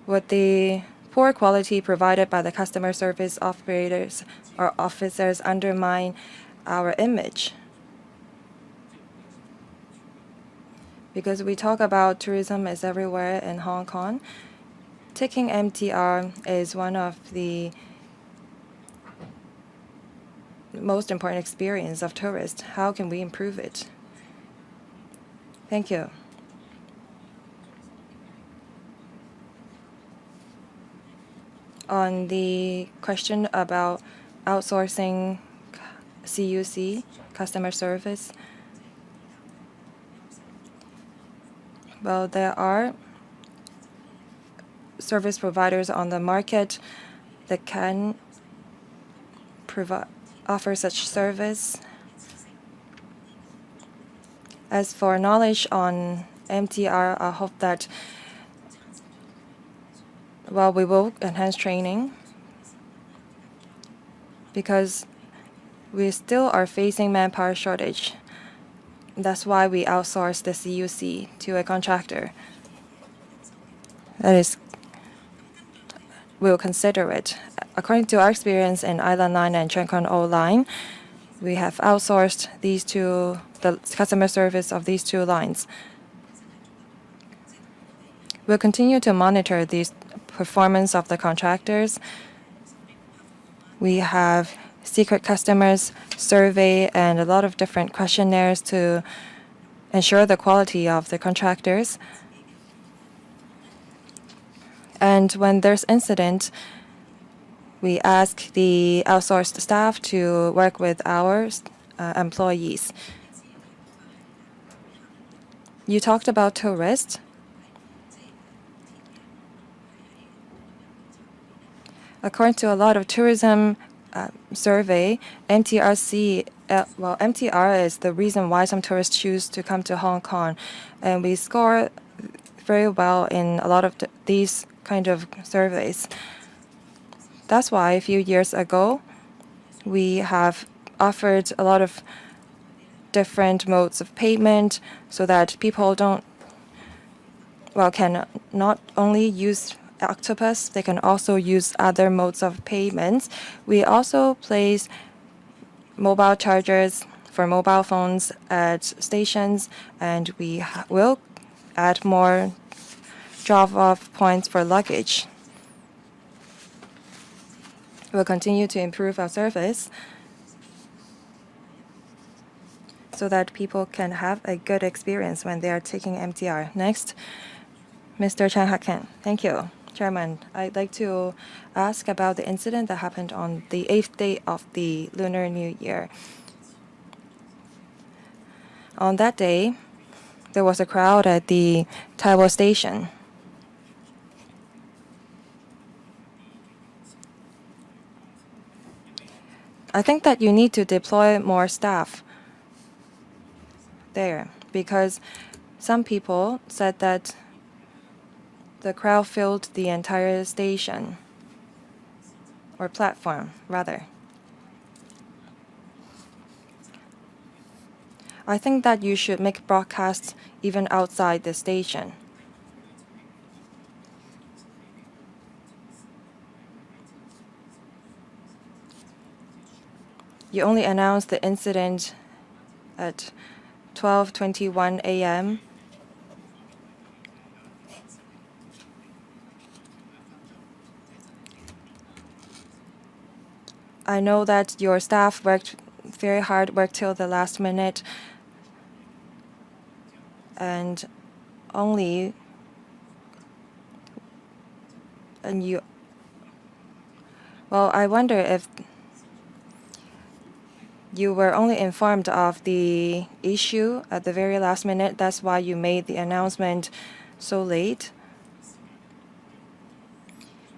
would the poor quality provided by the customer service operators or officers undermine our image? Because we talk about tourism is everywhere in Hong Kong, taking MTR is one of the most important experience of tourists. How can we improve it? Thank you. On the question about outsourcing CUC, customer service, well, there are service providers on the market that can offer such service. As for knowledge on MTR, I hope that we will enhance training because we still are facing manpower shortage. That's why we outsource the CUC to a contractor. That is, we'll consider it. According to our experience in Island Line and Tseung Kwan O Line, we have outsourced the customer service of these two lines. We'll continue to monitor the performance of the contractors. We have secret customers survey and a lot of different questionnaires to ensure the quality of the contractors. And when there's incident, we ask the outsourced staff to work with our employees. You talked about tourists. According to a lot of tourism survey, MTR is the reason why some tourists choose to come to Hong Kong, and we score very well in a lot of these kind of surveys. That's why a few years ago, we have offered a lot of different modes of payment so that people can not only use Octopus, they can also use other modes of payments. We also place mobile chargers for mobile phones at stations, and we will add more drop-off points for luggage. We'll continue to improve our service so that people can have a good experience when they are taking MTR. Next, Mr. Chan Hak-ken. Thank you, Chairman. I'd like to ask about the incident that happened on the 8th day of the Lunar New Year. On that day, there was a crowd at the Taiwan station. I think that you need to deploy more staff there because some people said that the crowd filled the entire station or platform, rather. I think that you should make broadcasts even outside the station. You only announced the incident at 12:21 a.m. I know that your staff worked very hard, worked till the last minute, and I wonder if you were only informed of the issue at the very last minute. That's why you made the announcement so late.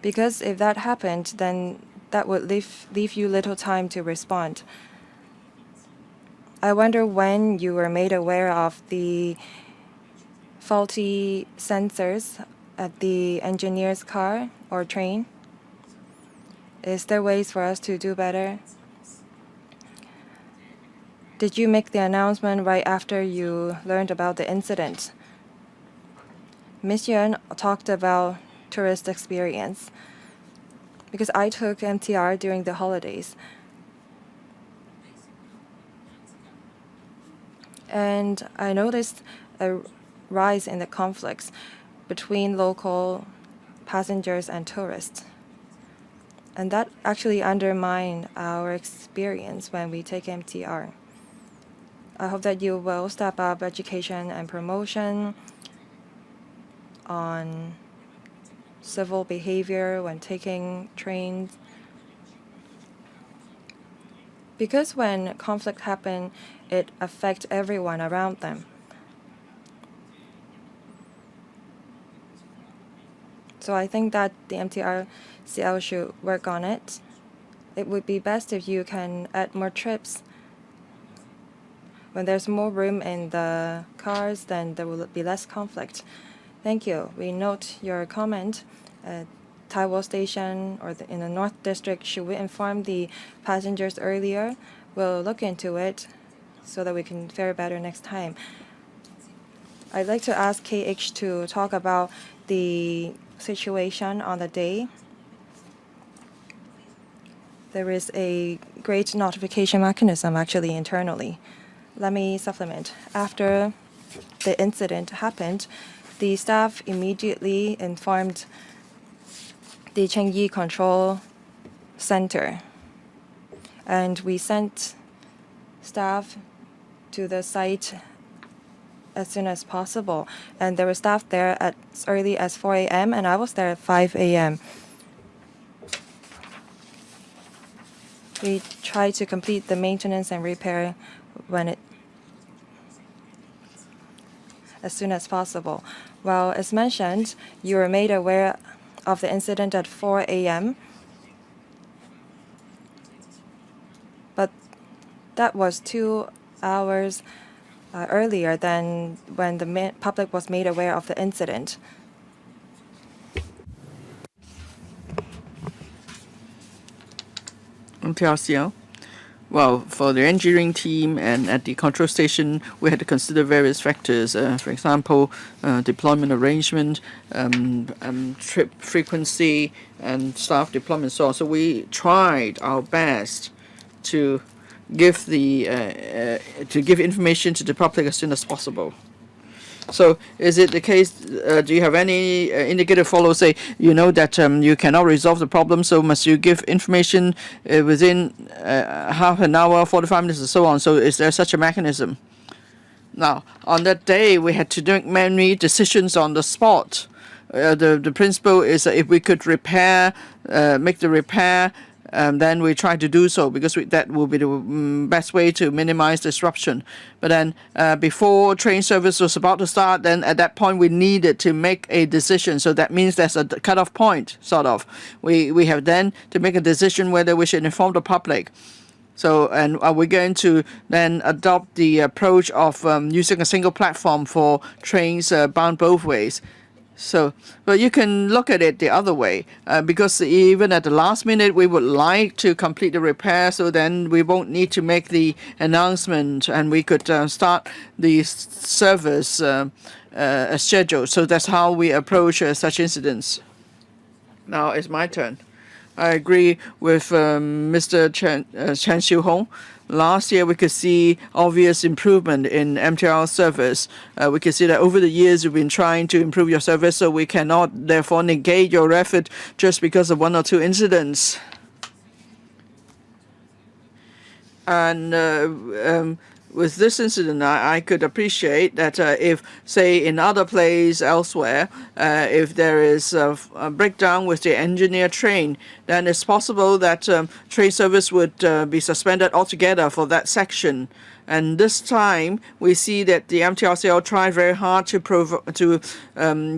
Because if that happened, then that would leave you little time to respond. I wonder when you were made aware of the faulty sensors at the engineer's car or train? Is there ways for us to do better? Did you make the announcement right after you learned about the incident? Ms. Yuan talked about tourist experience because I took MTR during the holidays. And I noticed a rise in the conflicts between local passengers and tourists. And that actually undermined our experience when we take MTR. I hope that you will step up education and promotion on civil behavior when taking trains. Because when conflict happens, it affects everyone around them. So I think that the MTRCL should work on it. It would be best if you can add more trips. When there's more room in the cars, then there will be less conflict. Thank you. We note your comment. Taiwo Station or in the North District, should we inform the passengers earlier? We'll look into it so that we can fare better next time. I'd like to ask KH to talk about the situation on the day. There is a great notification mechanism actually internally. Let me supplement. After the incident happened, the staff immediately informed the Chengyi Control Center. And we sent staff to the site as soon as possible. And there were staff there as early as 4 a.m. and I was there at 5 a.m. We tried to complete the maintenance and repair as soon as possible. Well, as mentioned, you were made aware of the incident at 4 a.m. But that was 2 hours earlier than when the public was made aware of the incident. MTRCL. Well, for the engineering team and at the control station, we had to consider various factors. For example, deployment arrangement, trip frequency, and staff deployment. So we tried our best to give information to the public as soon as possible. So is it the case, do you have any indicator follow, say, you know that you cannot resolve the problem, so must you give information within half an hour, 45 minutes, and so on? So is there such a mechanism? Now, on that day, we had to make many decisions on the spot. The principle is that if we could make the repair, then we try to do so because that will be the best way to minimize disruption. But then before train service was about to start, then at that point we needed to make a decision. So that means there's a cutoff point, sort of. We have then to make a decision whether we should inform the public. So, and are we going to then adopt the approach of using a single platform for trains bound both ways? So, but you can look at it the other way, because even at the last minute, we would like to complete the repair, so then we won't need to make the announcement, and we could start the service as scheduled. So that's how we approach such incidents. Now it's my turn. I agree with Mr. Chen Xiu-hong. Last year, we could see obvious improvement in MTR service. We can see that over the years, you've been trying to improve your service, so we cannot therefore negate your effort just because of 1 or 2 incidents. And with this incident, I could appreciate that if, say, in other places elsewhere, if there is a breakdown with the engineer train, then it's possible that train service would be suspended altogether for that section. And this time, we see that the MTRCL tried very hard to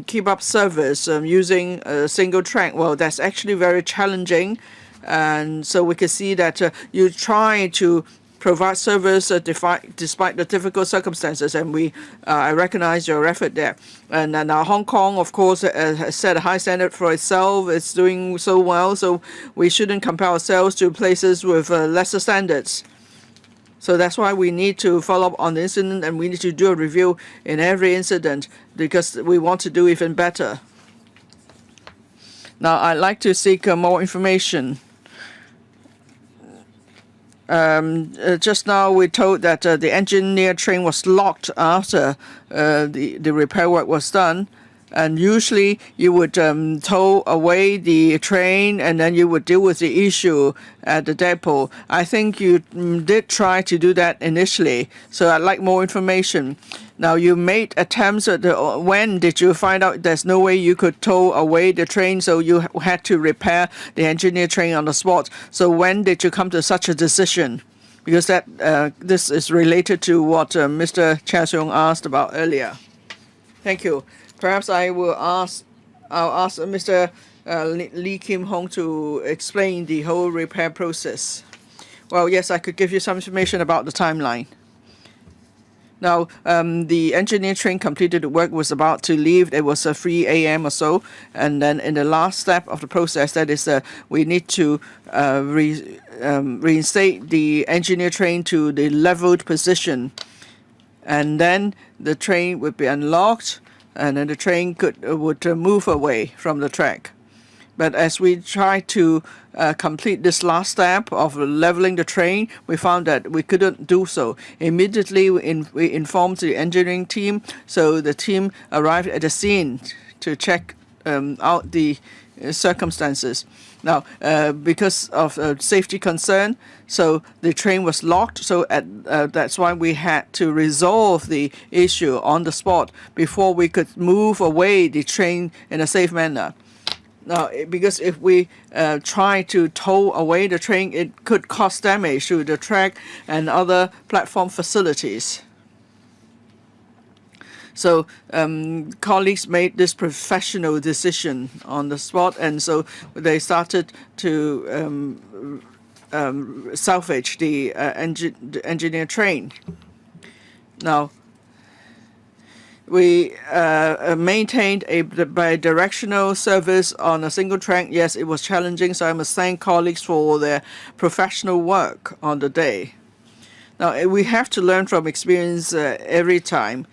keep up service using a single track. Well, that's actually very challenging. And so we can see that you try to provide service despite the difficult circumstances, and I recognize your effort there. And now Hong Kong, of course, has set a high standard for itself. It's doing so well, so we shouldn't compare ourselves to places with lesser standards. So that's why we need to follow up on the incident, and we need to do a review in every incident because we want to do even better. Now, I'd like to seek more information. Just now, we told that the engineer train was locked after the repair work was done. And usually you would tow away the train and then you would deal with the issue at the depot. I think you did try to do that initially, so I'd like more information. Now, you made attempts at when did you find out there's no way you could tow away the train, so you had to repair the engineer train on the spot? So when did you come to such a decision? Because this is related to what Mr. Tsz-wing asked about earlier. Thank you. Perhaps I'll ask Mr. Lee Kim Hong to explain the whole repair process. Well, yes, I could give you some information about the timeline. Now, the engineer train completed the work, was about to leave. It was 3 a.m. or so. And then in the last step of the process, that is, we need to reinstate the engineer train to the leveled position. And then the train would be unlocked, and then the train would move away from the track. But as we tried to complete this last step of leveling the train, we found that we couldn't do so. Immediately, we informed the engineering team, so the team arrived at the scene to check out the circumstances. Now, because of safety concern, so the train was locked. So that's why we had to resolve the issue on the spot before we could move away the train in a safe manner. Now, because if we try to tow away the train, it could cause damage to the track and other platform facilities. So colleagues made this professional decision on the spot, and so they started to salvage the engineer train. Now, we maintained a bi-directional service on a single track. Yes, it was challenging, so I must thank colleagues for their professional work on the day. Now, we have to learn from experience every time.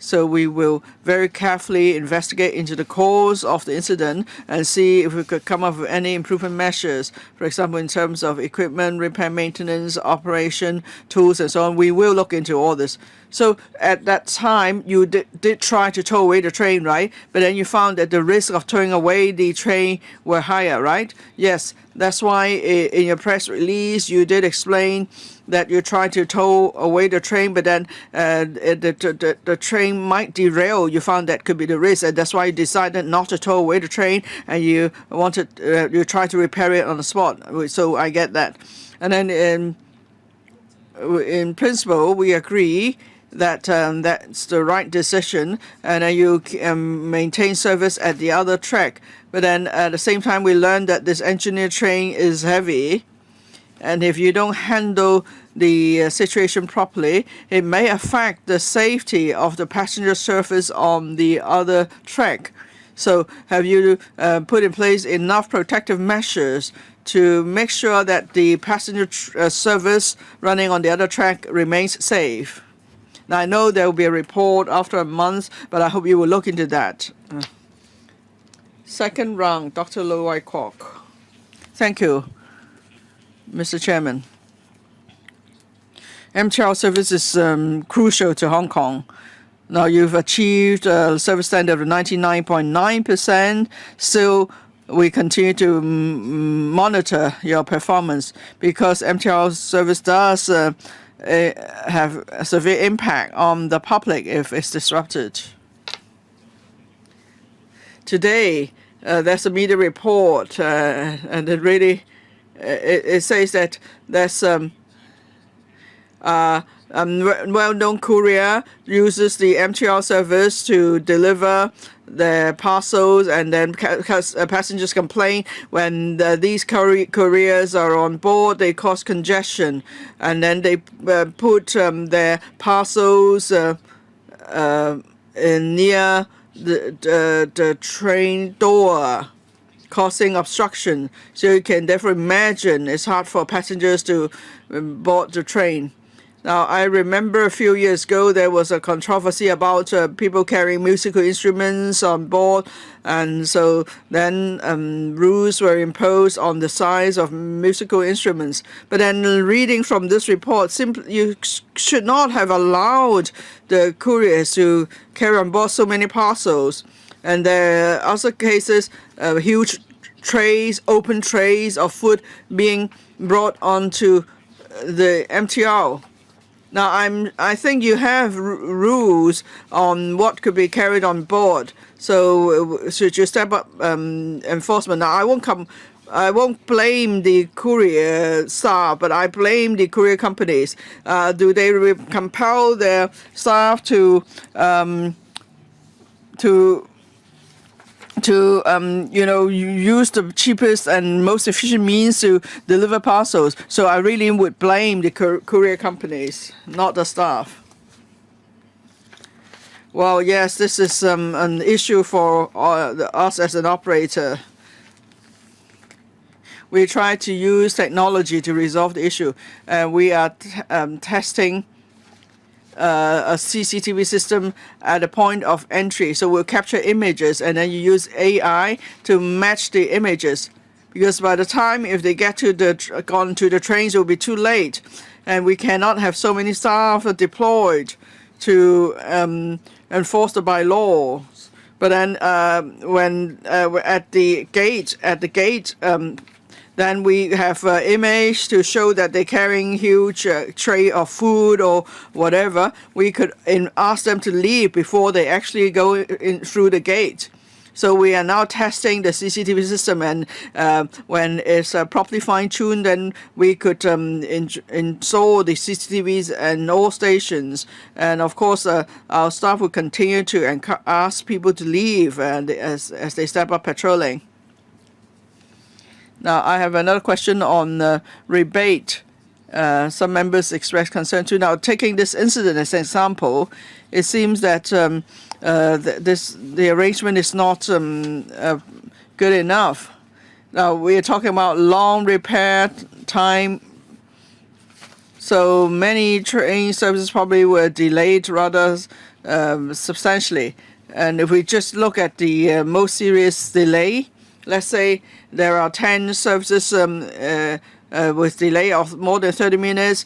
So we will very carefully investigate into the cause of the incident and see if we could come up with any improvement measures. For example, in terms of equipment, repair, maintenance, operation, tools, and so on. We will look into all this. So at that time, you did try to tow away the train, right? But then you found that the risk of towing away the train were higher, right? Yes, that's why in your press release, you did explain that you tried to tow away the train, but then the train might derail. You found that could be the risk, and that's why you decided not to tow away the train, and you tried to repair it on the spot. So I get that. And then in principle, we agree that that's the right decision, and you maintain service at the other track. But then at the same time, we learned that this engineer train is heavy, and if you don't handle the situation properly, it may affect the safety of the passenger service on the other track. So have you put in place enough protective measures to make sure that the passenger service running on the other track remains safe? Now, I know there will be a report after a month, but I hope you will look into that. Second round, Dr. Loui Kwok. Thank you, Mr. Chairman. MTR service is crucial to Hong Kong. Now, you've achieved a service standard of 99.9%. Still, we continue to monitor your performance because MTR service does have a severe impact on the public if it's disrupted. Today, there's a media report, and it says that there's well-known courier uses the MTR service to deliver their parcels, and then passengers complain when these couriers are on board, they cause congestion, and then they put their parcels in near the train door, causing obstruction. So you can therefore imagine it's hard for passengers to board the train. Now, I remember a few years ago there was a controversy about people carrying musical instruments on board, and so then rules were imposed on the size of musical instruments. But then reading from this report, simply you should not have allowed the couriers to carry on board so many parcels. And there are other cases, huge trays, open trays of food being brought onto the MTR. Now, I think you have rules on what could be carried on board. So should you step up enforcement? Now, I won't blame the courier staff, but I blame the courier companies. Do they compel their staff to use the cheapest and most efficient means to deliver parcels? So I really would blame the courier companies, not the staff. Well, yes, this is an issue for us as an operator. We try to use technology to resolve the issue. We are testing a CCTV system at the point of entry. So we'll capture images, and then you use AI to match the images. Because by the time if they get to gone to the trains, it will be too late, and we cannot have so many staff deployed to enforce the bylaws. But then when at the gate. Then we have image to show that they're carrying huge tray of food or whatever. We could ask them to leave before they actually go in through the gate. So we are now testing the CCTV system, and when it's properly fine-tuned, then we could install the CCTVs in all stations. And of course, our staff will continue to ask people to leave as they step up patrolling. Now, I have another question on rebate. Some members expressed concern too. Now, taking this incident as an example, it seems that the arrangement is not good enough. Now, we are talking about long repair time. So many train services probably were delayed rather substantially. And if we just look at the most serious delay, let's say there are 10 services with delay of more than 30 minutes,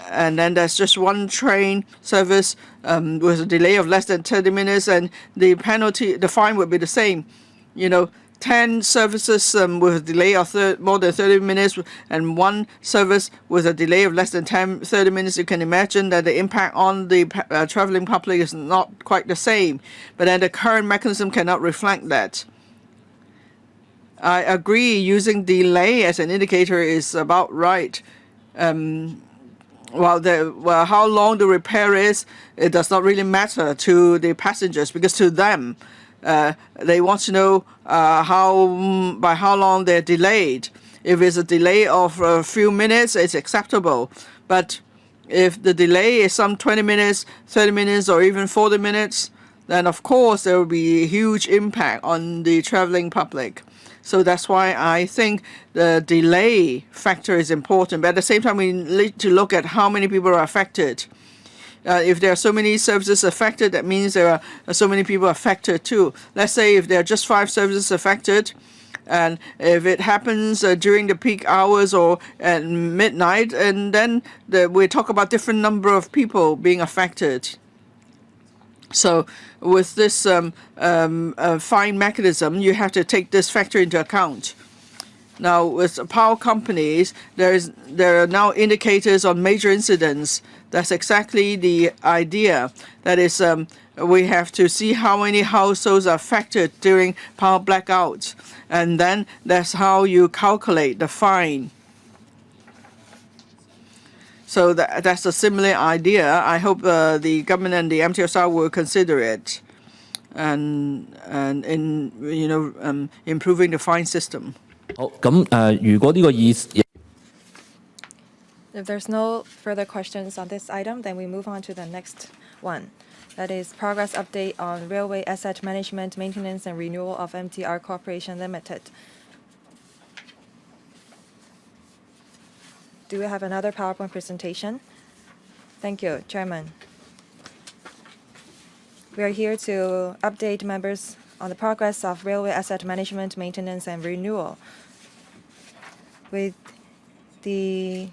and then there's just one train service with a delay of less than 30 minutes, and the fine would be the same. 10 services with a delay of more than 30 minutes and one service with a delay of less than 30 minutes, you can imagine that the impact on the traveling public is not quite the same. But then the current mechanism cannot reflect that. I agree using delay as an indicator is about right. Well, how long the repair is, it does not really matter to the passengers, because to them, they want to know by how long they're delayed. If it's a delay of a few minutes, it's acceptable. But if the delay is some 20 minutes, 30 minutes, or even 40 minutes, then of course there will be a huge impact on the traveling public. So that's why I think the delay factor is important. But at the same time, we need to look at how many people are affected. If there are so many services affected, that means there are so many people affected too. Let's say if there are just 5 services affected, and if it happens during the peak hours or at midnight, and then we talk about different number of people being affected. So with this fine mechanism, you have to take this factor into account. Now, with power companies, there are now indicators on major incidents. That's exactly the idea. That is, we have to see how many households are affected during power blackouts, and then that's how you calculate the fine. So that's a similar idea. I hope the government and the MTR will consider it, and in improving the fine system. 好，咁如果呢個議 If there's no further questions on this item, then we move on to the next one. That is progress update on railway asset management, maintenance, and renewal of MTR Corporation Limited. Do we have another PowerPoint presentation? Thank you, Chairman. We are here to update members on the progress of railway asset management, maintenance, and renewal. With the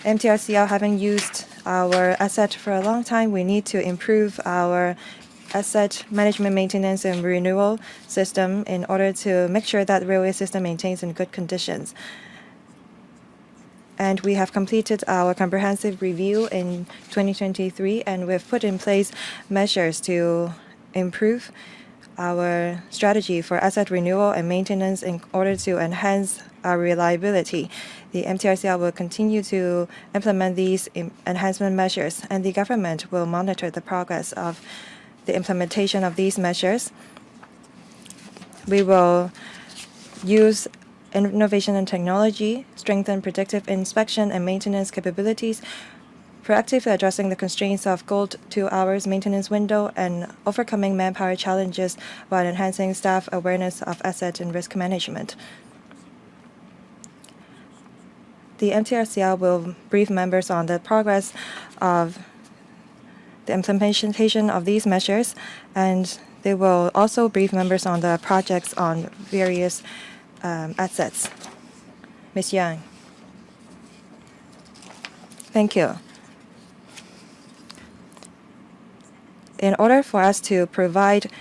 MTRCL having used our asset for a long time, we need to improve our asset management, maintenance, and renewal system in order to make sure that the railway system maintains in good conditions. And we have completed our comprehensive review in 2023, and we've put in place measures to improve our strategy for asset renewal and maintenance in order to enhance our reliability. The MTRCL will continue to implement these enhancement measures, and the government will monitor the progress of the implementation of these measures. We will use innovation and technology, strengthen predictive inspection and maintenance capabilities, proactively addressing the constraints of gold 2 hours maintenance window, and overcoming manpower challenges while enhancing staff awareness of asset and risk management. The MTRCL will brief members on the progress of the implementation of these measures, and they will also brief members on the projects on various assets. Ms. Yang. Thank you. In order for us to provide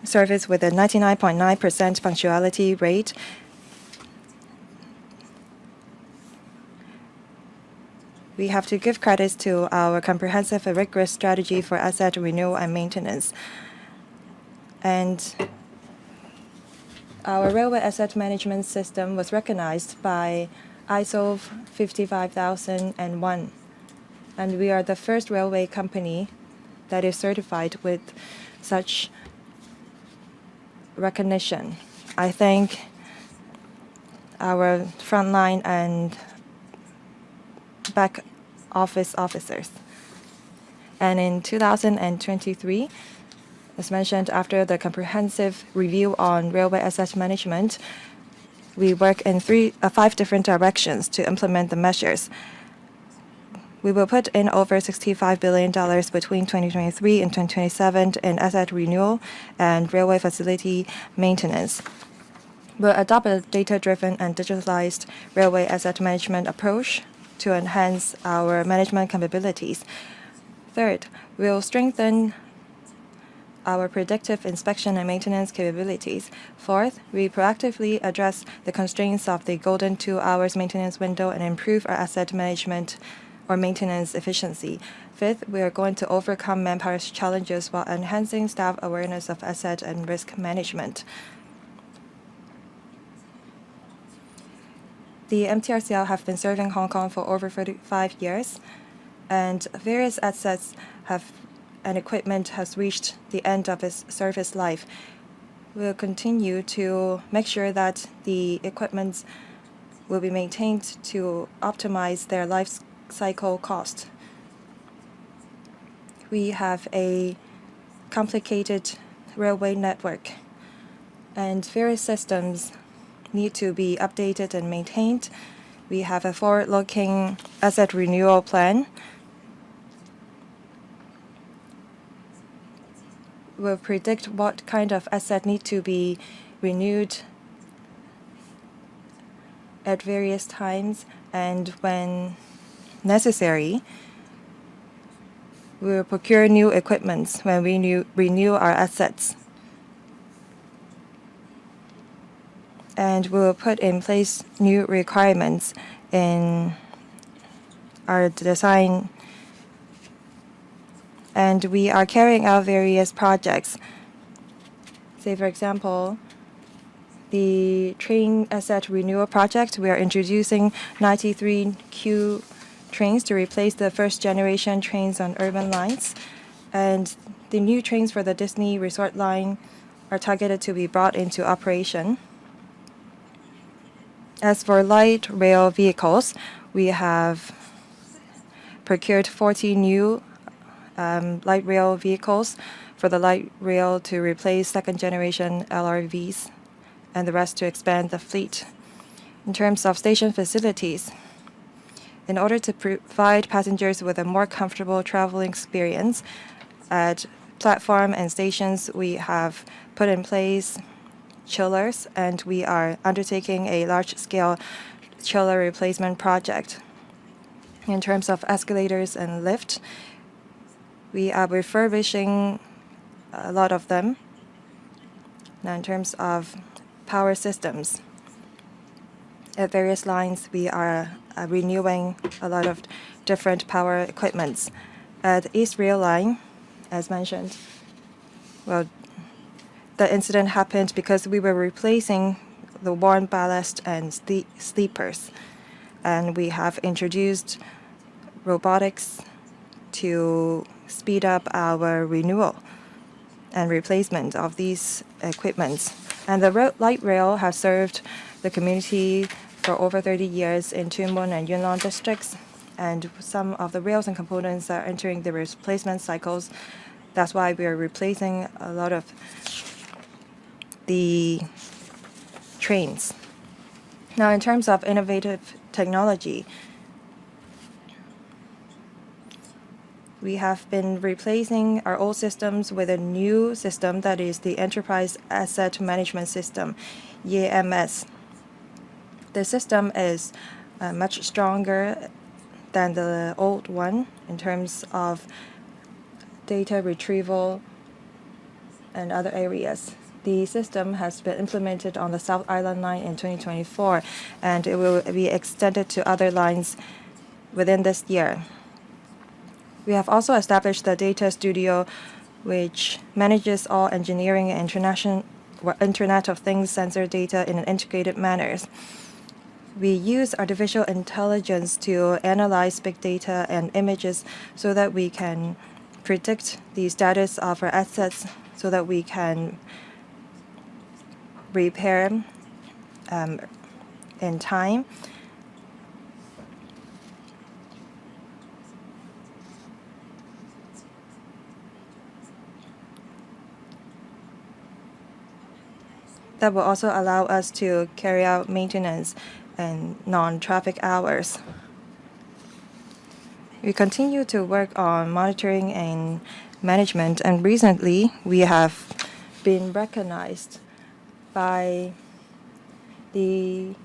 service with a 99.9% punctuality rate, we have to give credit to our comprehensive and rigorous strategy for asset renewal and maintenance. And our railway asset management system was recognized by ISO 55001, and we are the first railway company that is certified with such recognition. I thank our frontline and back office officers. And in 2023, as mentioned, after the comprehensive review on railway asset management, we work in 5 different directions to implement the measures. We will put in over $65 billion between 2023 and 2027 in asset renewal and railway facility maintenance. We'll adopt a data-driven and digitalized railway asset management approach to enhance our management capabilities. Third, we'll strengthen our predictive inspection and maintenance capabilities. Fourth, we proactively address the constraints of the golden 2 hours maintenance window and improve our asset management or maintenance efficiency. Fifth, we are going to overcome manpower challenges while enhancing staff awareness of asset and risk management. The MTRCL have been serving Hong Kong for over 35 years, and various assets and equipment has reached the end of its service life. We'll continue to make sure that the equipment will be maintained to optimize their life cycle cost. We have a complicated railway network, and various systems need to be updated and maintained. We have a forward-looking asset renewal plan. We'll predict what kind of asset need to be renewed at various times, and when necessary, we'll procure new equipment when we renew our assets. And we will put in place new requirements in our design. And we are carrying out various projects. Say, for example, the train asset renewal project, we are introducing 93 Q trains to replace the first generation trains on urban lines. And the new trains for the Disney Resort line are targeted to be brought into operation. As for light rail vehicles, we have procured 40 new light rail vehicles for the light rail to replace second generation LRVs and the rest to expand the fleet. In terms of station facilities, in order to provide passengers with a more comfortable traveling experience, at platform and stations we have put in place chillers, and we are undertaking a large-scale chiller replacement project. In terms of escalators and lift, we are refurbishing a lot of them. Now, in terms of power systems, at various lines, we are renewing a lot of different power equipments. At East Rail Line, as mentioned, well, the incident happened because we were replacing the worn ballast and sleepers, and we have introduced robotics to speed up our renewal and replacement of these equipments. And the light rail has served the community for over 30 years in Kwun and Yunlong districts, and some of the rails and components are entering the replacement cycles. That's why we are replacing a lot of the trains. Now, in terms of innovative technology, we have been replacing our old systems with a new system, that is the Enterprise Asset Management System, EAMS. The system is much stronger than the old one in terms of data retrieval and other areas. The system has been implemented on the South Island Line in 2024, and it will be extended to other lines within this year. We have also established the Data Studio, which manages all engineering and Internet of Things sensor data in an integrated manner. We use artificial intelligence to analyze big data and images so that we can predict the status of our assets, so that we can repair in time. That will also allow us to carry out maintenance and non-traffic hours. We continue to work on monitoring and management, and recently we have been recognized by a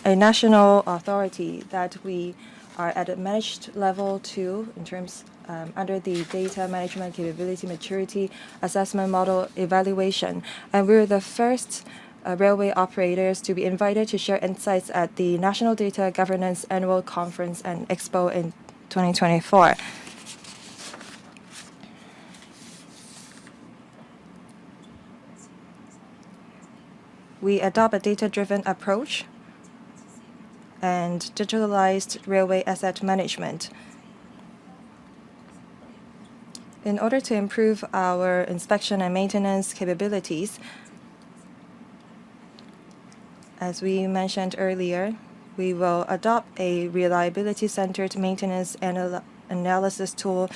national authority that we are at a managed level 2 in terms under the Data Management Capability Maturity Assessment Model Evaluation. And we're the first railway operators to be invited to share insights at the National Data Governance Annual Conference and Expo in 2024. We adopt a data-driven approach and digitalized railway asset management. In order to improve our inspection and maintenance capabilities, as we mentioned earlier, we will adopt a reliability-centered maintenance analysis tool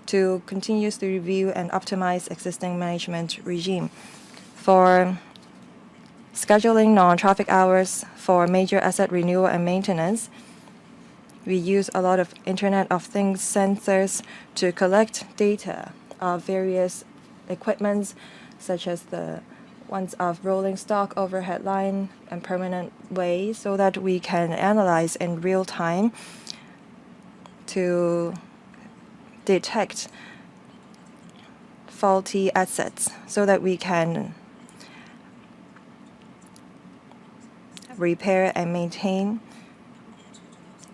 to continuously review and optimize existing management regime. For scheduling non-traffic hours for major asset renewal and maintenance, we use a lot of Internet of Things sensors to collect data of various equipments, such as the ones of rolling stock, overhead line, and permanent way, so that we can analyze in real time to detect faulty assets, so that we can repair and maintain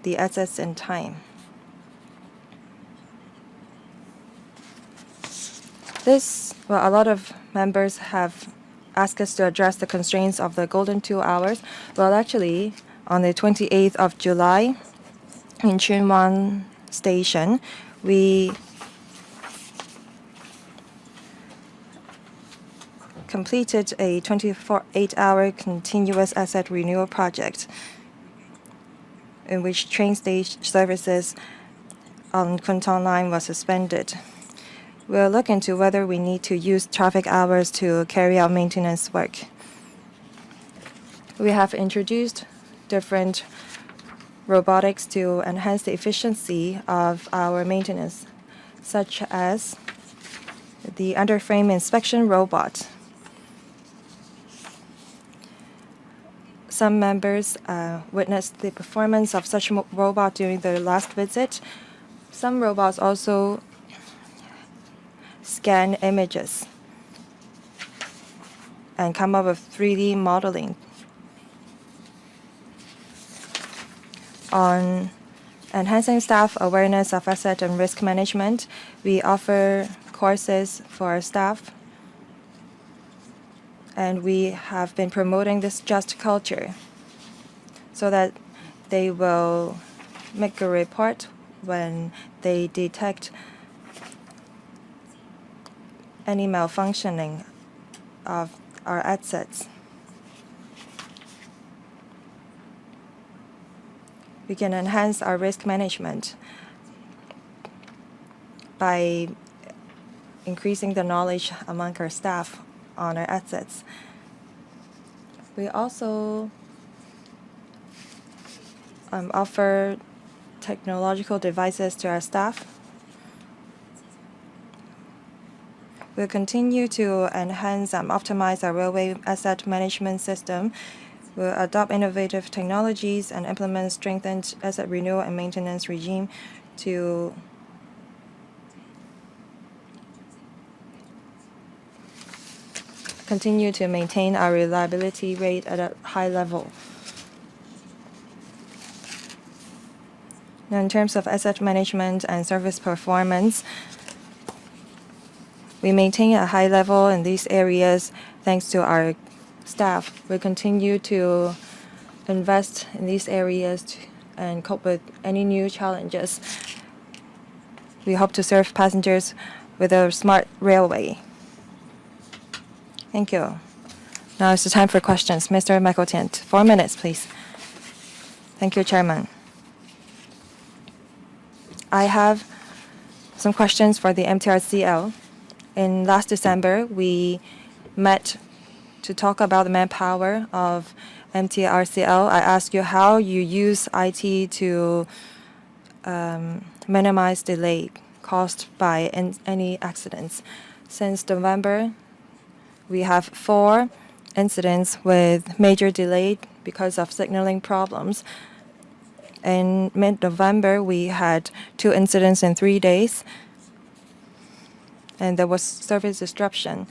the assets in time. A lot of members have ask us to address the constraints of the golden 2 hours. Well, actually, on the 28th of July, in Kwun Station, we completed a 24-hour continuous asset renewal project in which train station services on Kwun Line was suspended. We'll look into whether we need to use traffic hours to carry out maintenance work. We have introduced different robotics to enhance the efficiency of our maintenance, such as the underframe inspection robot. Some members witnessed the performance of such a robot during their last visit. Some robots also scan images and come up with 3D modeling. On enhancing staff awareness of asset and risk management, we offer courses for our staff, and we have been promoting this just culture so that they will make a report when they detect any malfunctioning of our assets. We can enhance our risk management by increasing the knowledge among our staff on our assets. We also offer technological devices to our staff. We'll continue to enhance and optimize our railway asset management system. We'll adopt innovative technologies and implement strengthened asset renewal and maintenance regime to continue to maintain our reliability rate at a high level. Now, in terms of asset management and service performance, we maintain a high level in these areas thanks to our staff. We continue to invest in these areas and cope with any new challenges. We hope to serve passengers with a smart railway. Thank you. Now it's the time for questions. Mr. Michael Tian, 4 minutes, please. Thank you, Chairman. I have some questions for the MTRCL. In last December, we met to talk about the manpower of MTRCL. I asked you how you use IT to minimize delay caused by any accidents. Since November, we have 4 incidents with major delay because of signaling problems. In mid-November, we had 2 incidents in 3 days, and there was service disruption.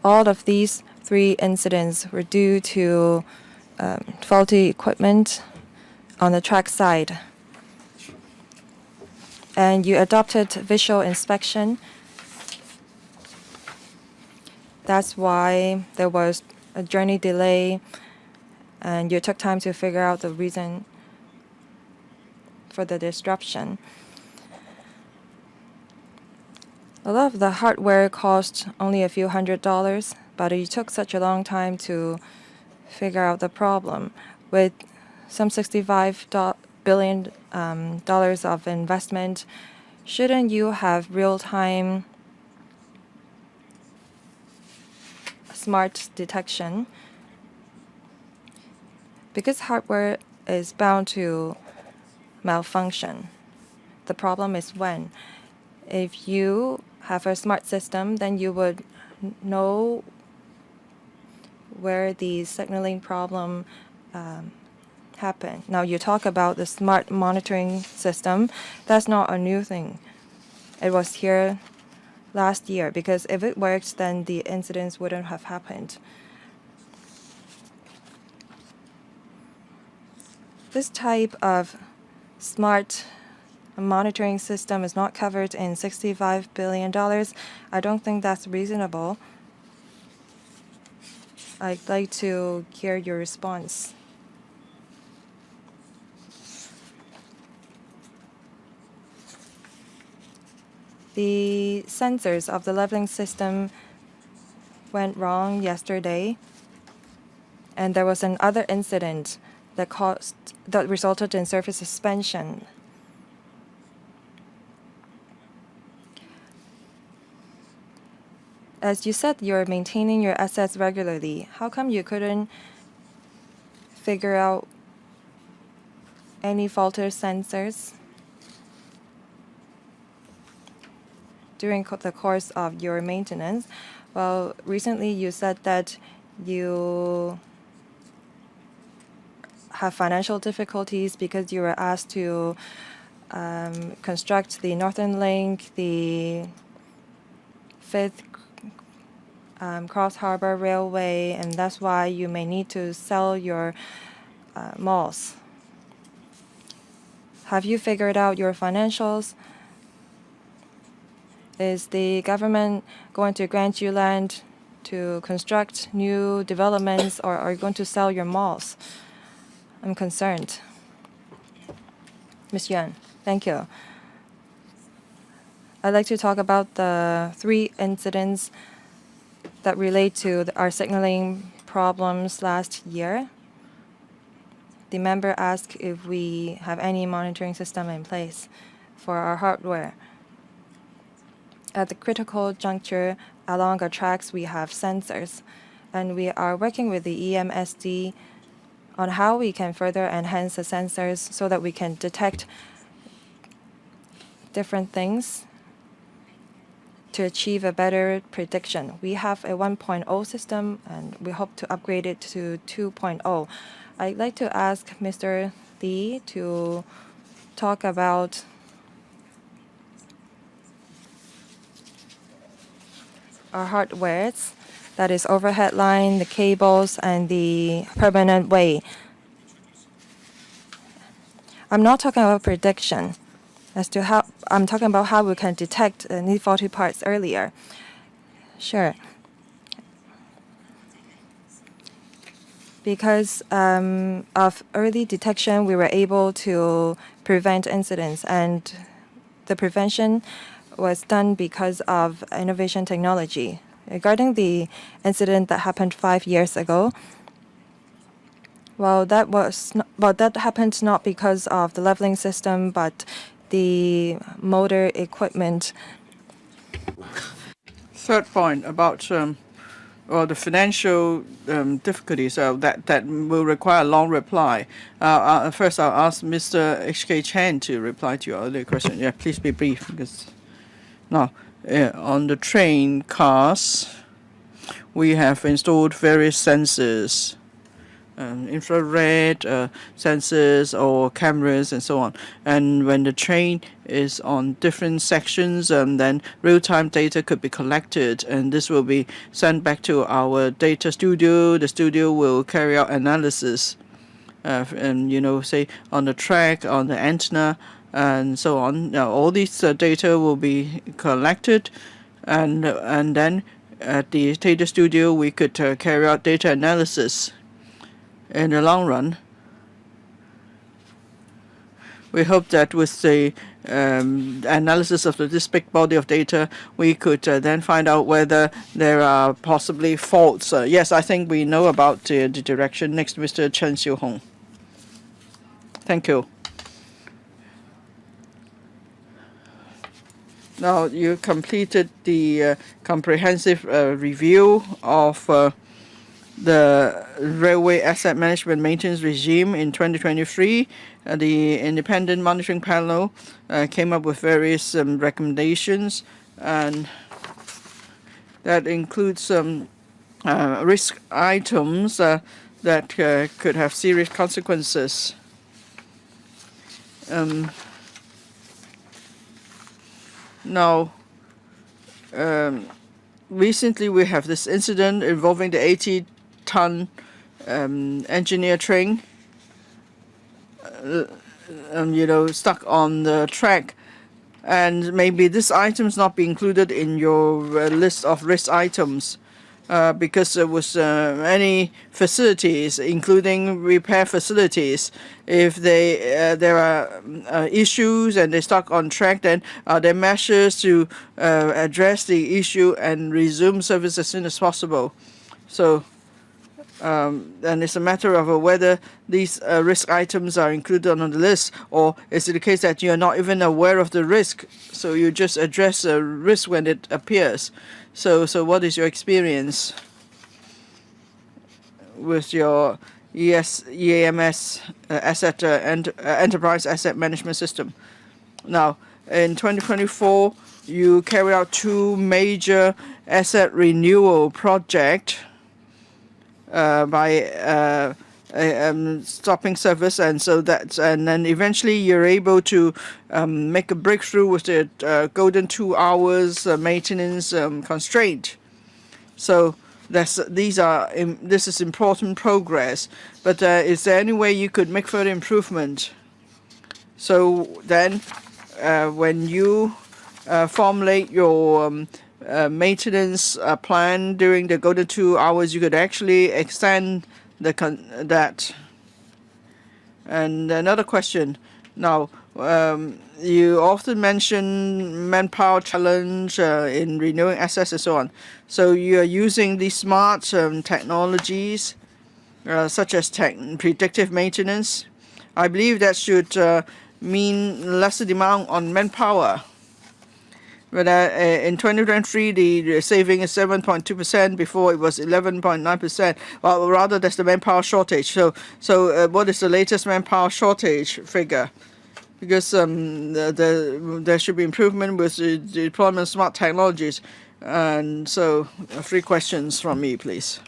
All of these 3 incidents were due to faulty equipment on the track side. And you adopted visual inspection. That's why there was a journey delay, and you took time to figure out the reason for the disruption. A lot of the hardware cost only a few $100s, but it took such a long time to figure out the problem. With some $65 billion of investment, shouldn't you have real-time smart detection? Because hardware is bound to malfunction. The problem is when. If you have a smart system, then you would know where the signaling problem happened. Now you talk about the smart monitoring system. That's not a new thing. It was here last year, because if it worked, then the incidents wouldn't have happened. This type of smart monitoring system is not covered in $65 billion. I don't think that's reasonable. I'd like to hear your response. The sensors of the leveling system went wrong yesterday, and there was another incident that resulted in service suspension. As you said, you're maintaining your assets regularly. How come you couldn't figure out any faulty sensors during the course of your maintenance? Well, recently you said that you have financial difficulties because you were asked to construct the Northern Link, the 5th Cross Harbor Railway, and that's why you may need to sell your malls. Have you figured out your financials? Is the government going to grant you land to construct new developments, or are you going to sell your malls? I'm concerned. Ms. Yuan, thank you. I'd like to talk about the 3 incidents that relate to our signaling problems last year. The member asked if we have any monitoring system in place for our hardware. At the critical juncture along our tracks, we have sensors, and we are working with the EMSD on how we can further enhance the sensors so that we can detect different things to achieve a better prediction. We have a 1.0 system, and we hope to upgrade it to 2.0. I'd like to ask Mr. Lee to talk about our hardwares, that is overhead line, the cables, and the permanent way. I'm not talking about prediction as to how, I'm talking about how we can detect any faulty parts earlier. Sure. Because of early detection, we were able to prevent incidents, and the prevention was done because of innovation technology. Regarding the incident that happened 5 years ago, that happened not because of the leveling system, but the motor equipment. Third point about the financial difficulties that will require a long reply. First, I'll ask Mr. H.K. Chen to reply to your earlier question. Yeah, please be brief because now on the train cars, we have installed various sensors. Infrared sensors or cameras and so on. And when the train is on different sections, then real-time data could be collected, and this will be sent back to our data studio. The studio will carry out analysis, and say on the track, on the antenna, and so on. Now all these data will be collected, and then at the data studio we could carry out data analysis. In the long run, we hope that with the analysis of this big body of data, we could then find out whether there are possibly faults. Yes, I think we know about the direction. Next, Mr. Chen Xiu-hong. Thank you. Now you completed the comprehensive review of the railway asset management maintenance regime in 2023. The independent monitoring panel came up with various recommendations, and that includes some risk items that could have serious consequences. Now, recently we have this incident involving the 80-ton engineer train, stuck on the track, and maybe this item's not be included in your list of risk items. because there was any facilities, including repair facilities, if there are issues and they stuck on track, then are there measures to address the issue and resume service as soon as possible? So and it's a matter of whether these risk items are included on the list, or is it the case that you're not even aware of the risk, so you just address the risk when it appears? So what is your experience with your EAMS enterprise asset management system? Now, in 2024, you carry out 2 major asset renewal projects by stopping service, and then eventually you're able to make a breakthrough with the golden 2 hours maintenance constraint. So this is important progress. But is there any way you could make further improvement? So then, when you formulate your maintenance plan during the golden 2 hours, you could actually extend that. And another question. Now, you often mention manpower challenge in renewing assets and so on. So you are using these smart technologies such as predictive maintenance. I believe that should mean lesser demand on manpower. But in 2023, the saving is 7.2%. Before it was 11.9%. Well, rather that's the manpower shortage. So what is the latest manpower shortage figure? Because there should be improvement with the deployment of smart technologies. And so 3 questions from me, please.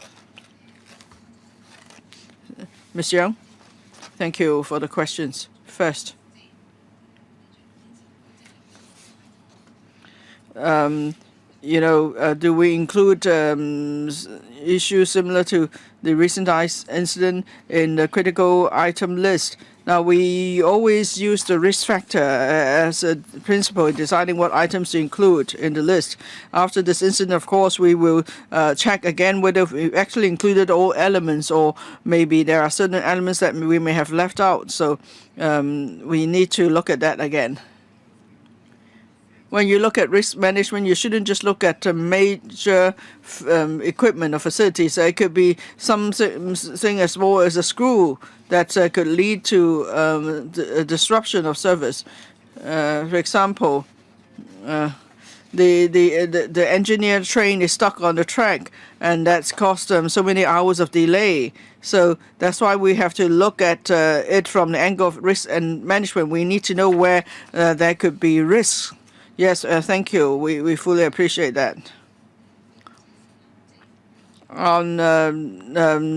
Ms. Young, thank you for the questions. First, do we include issues similar to the recent ice incident in the critical item list? Now, we always use the risk factor as a principle in deciding what items to include in the list. After this incident, of course, we will check again whether we actually included all elements, or maybe there are certain elements that we may have left out. So we need to look at that again. When you look at risk management, you shouldn't just look at major equipment or facilities. It could be something as small as a screw that could lead to a disruption of service. For example, the engineer train is stuck on the track, and that's caused so many hours of delay. So that's why we have to look at it from the angle of risk and management. We need to know where there could be risks. Yes, thank you. We fully appreciate that. On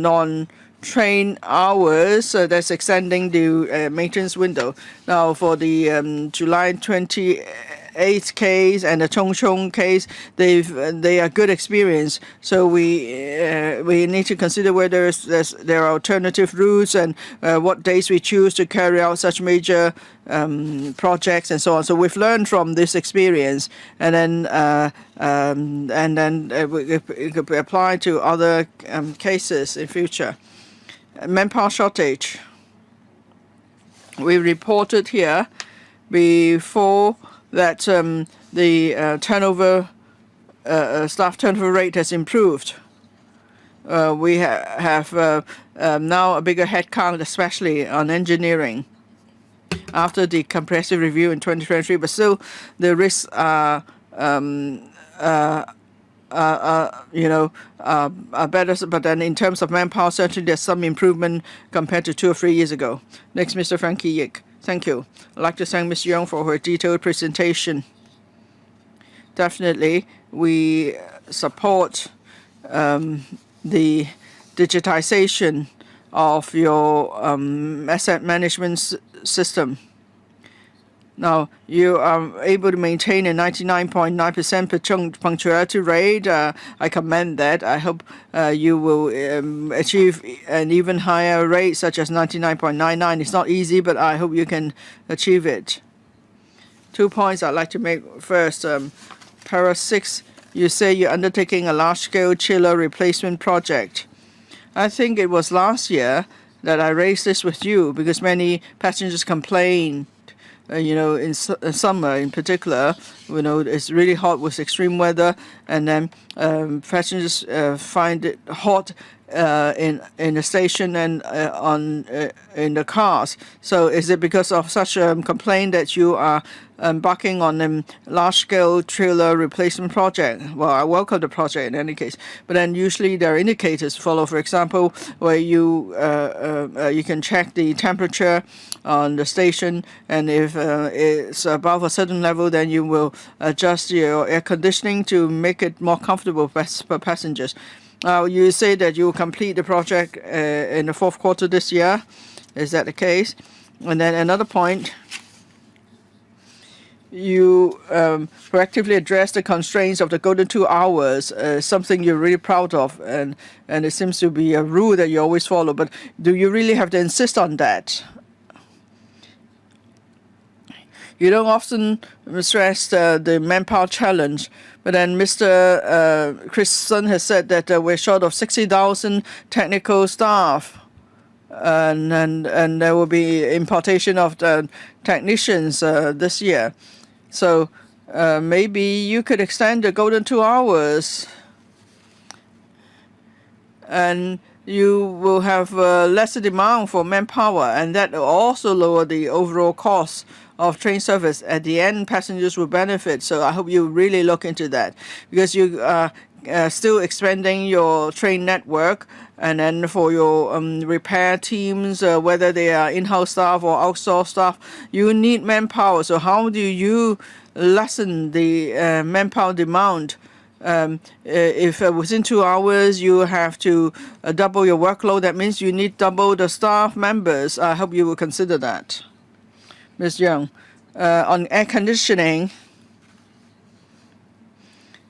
non-train hours, that's extending the maintenance window. Now, for the July 28th case and the Tong case, they are good experience. So we need to consider whether there are alternative routes and what days we choose to carry out such major projects and so on. So we've learned from this experience, and then it could be applied to other cases in future. Manpower shortage. We reported here before that the staff turnover rate has improved. We have now a bigger headcount, especially on engineering, after the comprehensive review in 2023. But still, the risks are better. But then, in terms of manpower, certainly there's some improvement compared to 2 or 3 years ago. Next, Mr. Frankie Yik. Thank you. I'd like to thank Ms. Young for her detailed presentation. Definitely, we support the digitization of your asset management system. Now, you are able to maintain a 99.9% punctuality rate. I commend that. I hope you will achieve an even higher rate, such as 99.99. It's not easy, but I hope you can achieve it. 2 points I'd like to make. First, Para 6 you say you're undertaking a large-scale chiller replacement project. I think it was last year that I raised this with you because many passengers complained, in summer in particular, it's really hot with extreme weather, and then passengers find it hot in the station and in the cars. So is it because of such a complaint that you are embarking on a large-scale trailer replacement project? Well, I welcome the project in any case, but then usually there are indicators to follow. For example, where you can check the temperature on the station, and if it's above a certain level, then you will adjust your air conditioning to make it more comfortable for passengers. You say that you will complete the project in the fourth quarter this year. Is that the case? And then another point, you proactively address the constraints of the golden 2 hours, something you're really proud of, and it seems to be a rule that you always follow. But do you really have to insist on that? You don't often stress the manpower challenge, but then Mr. Chris Sun has said that we're short of 60,000 technical staff, and there will be importation of the technicians this year. So maybe you could extend the golden 2 hours, and you will have lesser demand for manpower, and that will also lower the overall cost of train service. At the end, passengers will benefit. So I hope you really look into that, because you are still expanding your train network, and then for your repair teams, whether they are in-house staff or outsourced staff, you need manpower. So how do you lessen the manpower demand? If within 2 hours you have to double your workload, that means you need double the staff members. I hope you will consider that. Ms. Young, on air conditioning,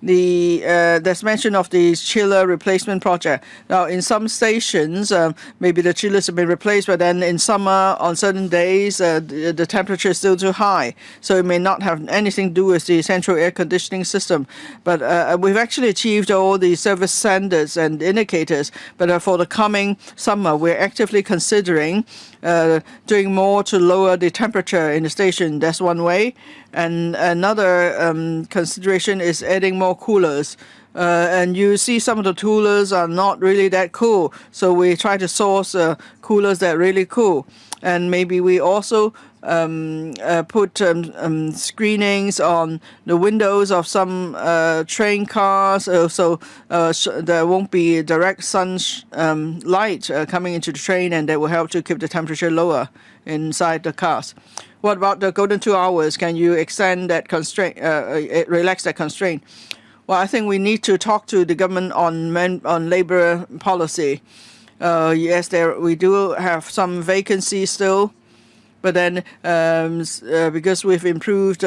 there's mention of the chiller replacement project. Now, in some stations, maybe the chillers have been replaced, but then in summer, on certain days, the temperature is still too high. So it may not have anything to do with the central air conditioning system. But we've actually achieved all the service standards and indicators. But for the coming summer, we're actively considering doing more to lower the temperature in the station. That's one way. And another consideration is adding more coolers. And you see some of the coolers are not really that cool. So we try to source coolers that are really cool. And maybe we also put screenings on the windows of some train cars, so there won't be direct light coming into the train, and that will help to keep the temperature lower inside the cars. What about the golden 2 hours? Can you extend that constraint, relax that constraint? Well, I think we need to talk to the government on labor policy. Yes, we do have some vacancies still, but then because we've improved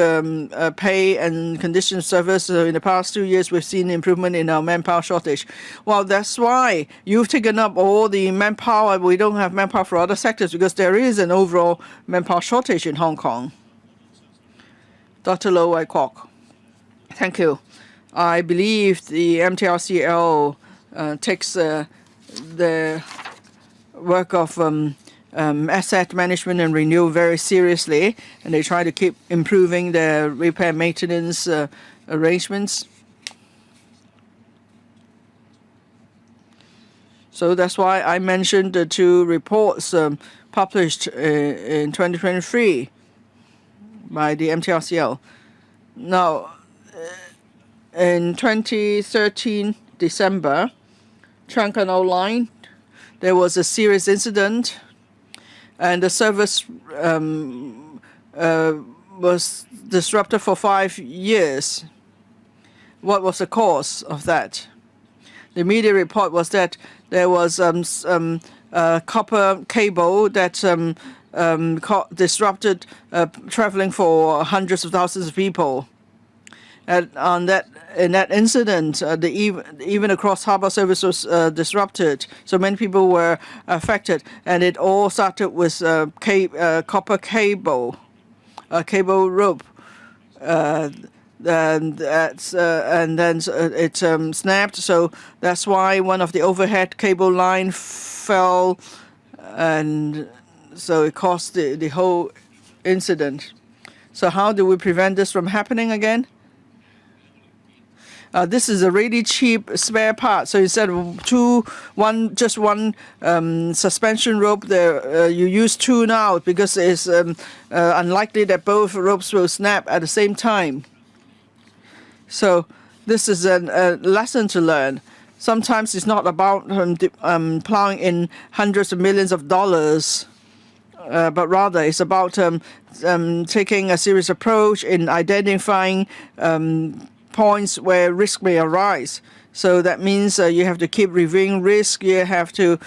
pay and condition service in the past 2 years, we've seen improvement in our manpower shortage. Well, that's why you've taken up all the manpower. We don't have manpower for other sectors because there is an overall manpower shortage in Hong Kong. Dr. Low Kwok. Thank you. I believe the MTRCL takes the work of asset management and renewal very seriously, and they try to keep improving their repair maintenance arrangements. So that's why I mentioned the 2 reports published in 2023 by the MTRCL. Now, in 2013 December, Trunk Canal Line, there was a serious incident, and the service was disrupted for 5 years. What was the cause of that? The media report was that there was copper cable that disrupted traveling for hundreds of thousands of people. And in that incident, even the cross-harbor service was disrupted. So many people were affected, and it all started with copper cable, cable rope. and then it snapped. So that's why one of the overhead cable line fell, and so it caused the whole incident. So how do we prevent this from happening again? This is a really cheap spare part. So instead of just one suspension rope, there you use two now because it's unlikely that both ropes will snap at the same time. So this is a lesson to learn. Sometimes it's not about plowing in hundreds of millions of dollars, but rather it's about taking a serious approach in identifying points where risk may arise. So that means you have to keep reviewing risk. You have to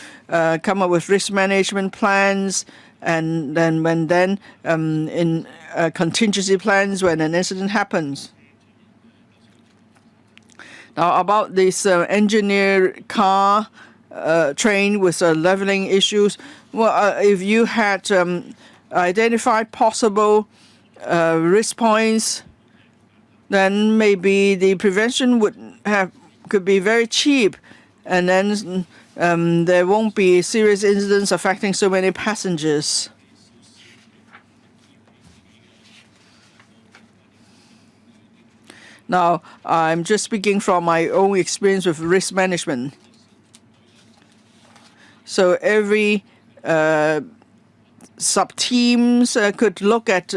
come up with risk management plans, and then in contingency plans when an incident happens. Now about this engineered car train with leveling issues. Well, if you had identified possible risk points, then maybe the prevention could be very cheap, and then there won't be serious incidents affecting so many passengers. Now, I'm just speaking from my own experience with risk management. So every sub-teams could look at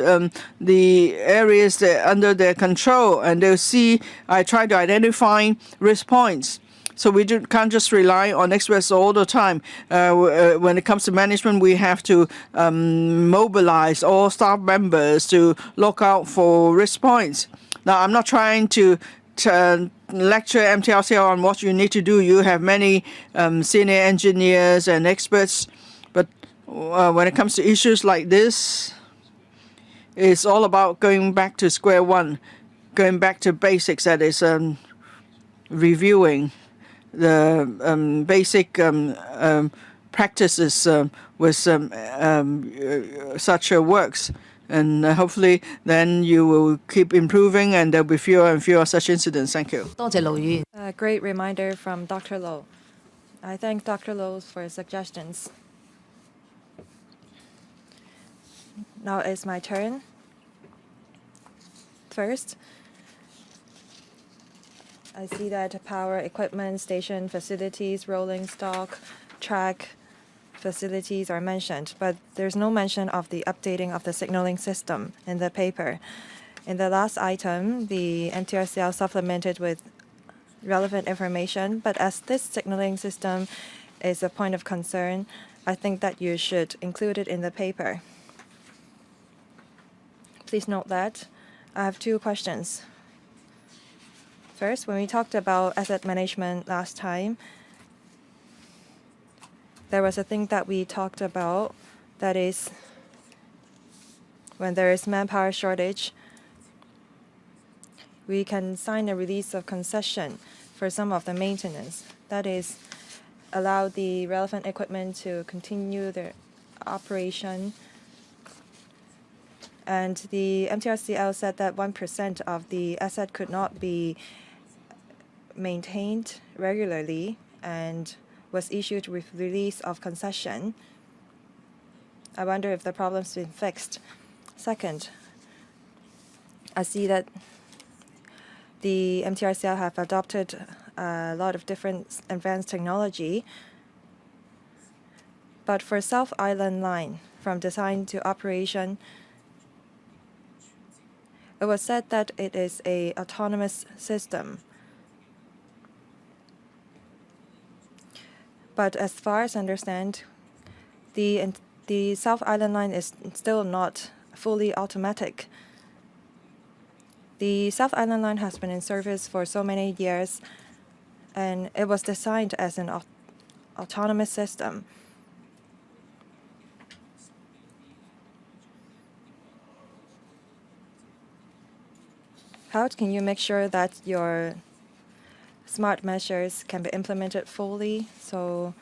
the areas that are under their control, and they'll see I try to identify risk points. So we can't just rely on experts all the time. When it comes to management, we have to mobilize all staff members to look out for risk points. Now, I'm not trying to lecture MTRCL on what you need to do. You have many senior engineers and experts, but when it comes to issues like this, it's all about going back to square one, going back to basics. That is reviewing the basic practices with such works. And hopefully then you will keep improving and there'll be fewer and fewer such incidents. Thank you. A great reminder from Dr. Low. I thank Dr. Low for his suggestions. Now it's my turn. First, I see that power equipment, station facilities, rolling stock, track facilities are mentioned, but there's no mention of the updating of the signaling system in the paper. In the last item, the MTRCL supplemented with relevant information, but as this signaling system is a point of concern, I think that you should include it in the paper. Please note that. I have two questions. First, when we talked about asset management last time, there was a thing that we talked about, that is when there is manpower shortage, we can sign a release of concession for some of the maintenance. That is, allow the relevant equipment to continue their operation. And the MTRCL said that 1% of the asset could not be maintained regularly and was issued with release of concession. I wonder if the problem's been fixed. Second, I see that the MTRCL have adopted a lot of different advanced technology, but for South Island Line, from design to operation, it was said that it is an autonomous system. But as far as I understand, the South Island Line is still not fully automatic. The South Island Line has been in service for so many years, and it was designed as an autonomous system. How can you make sure that your smart measures can be implemented fully? So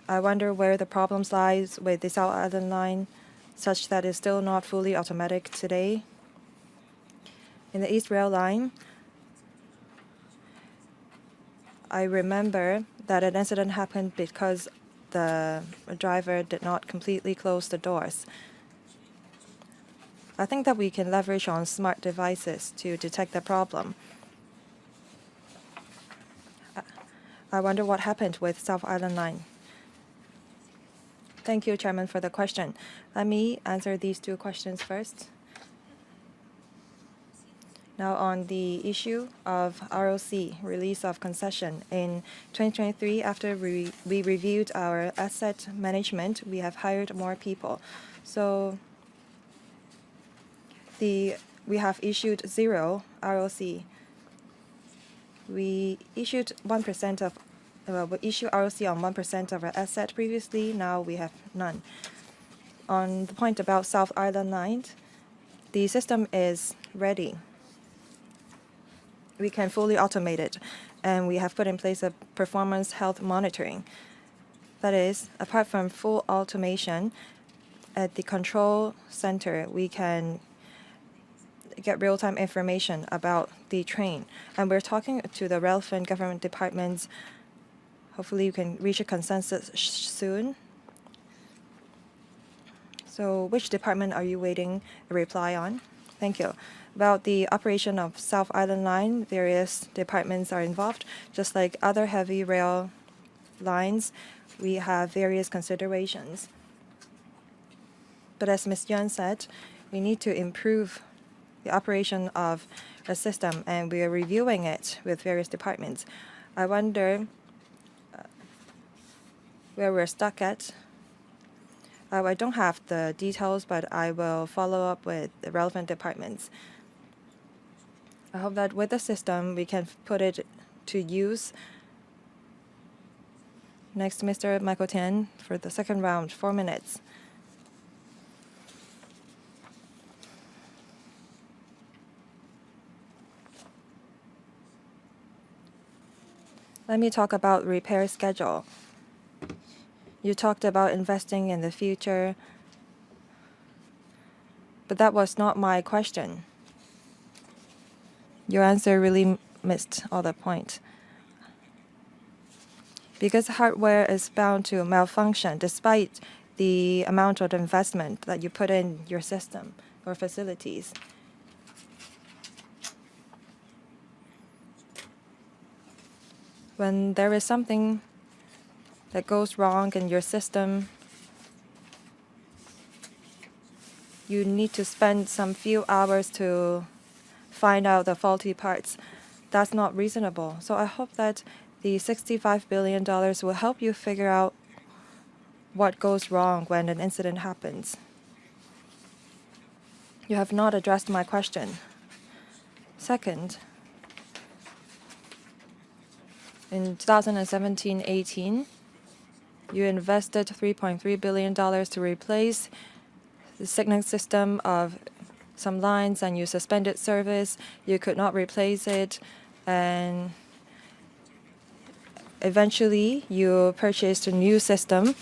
I wonder where the problems lies with the South Island Line, such that it's still not fully automatic today. In the East Rail Line, I remember that an incident happened because the driver did not completely close the doors. I think that we can leverage on smart devices to detect the problem. I wonder what happened with South Island Line. Thank you, Chairman, for the question. Let me answer these two questions first. Now, on the issue of ROC, release of concession, in 2023, after we reviewed our asset management, we have hired more people. So we have issued 0 ROC. We issued 1% of, we issue ROC on 1% of our asset previously. Now we have none. On the point about South Island Line, the system is ready. We can fully automate it, and we have put in place a performance health monitoring. That is, apart from full automation, at the control center, we can get real-time information about the train. And we're talking to the relevant government departments. Hopefully you can reach a consensus soon. So which department are you waiting a reply on? Thank you. About the operation of South Island Line, various departments are involved. Just like other heavy rail lines, we have various considerations. But as Ms. Yuan said, we need to improve the operation of a system, and we are reviewing it with various departments. I wonder where we're stuck at. I don't have the details, but I will follow up with the relevant departments. I hope that with the system, we can put it to use. Next, Mr. Michael Tian for the second round, 4 minutes. Let me talk about repair schedule. You talked about investing in the future, but that was not my question. Your answer really missed all the point. Because hardware is bound to malfunction despite the amount of investment that you put in your system or facilities. When there is something that goes wrong in your system, you need to spend some few hours to find out the faulty parts. That's not reasonable. So I hope that the $65 billion will help you figure out what goes wrong when an incident happens. You have not addressed my question. Second, in 2017-18, you invested $3.3 billion to replace the signaling system of some lines, and you suspended service. You could not replace it, and eventually you purchased a new system.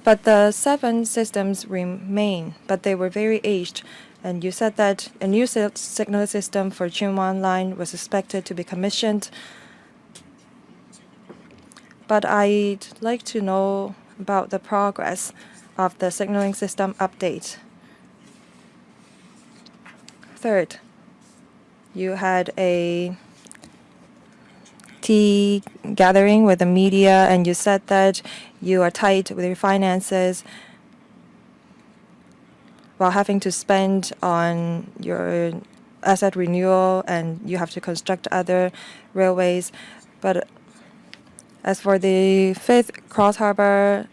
But the 7 systems remain, but they were very aged. And you said that a new signal system for Kwun line was expected to be commissioned. But I'd like to know about the progress of the signaling system update. Third, you had a tea gathering with the media, and you said that you are tight with your finances while having to spend on your asset renewal, and you have to construct other railways. But as for the 5th Cross Harbor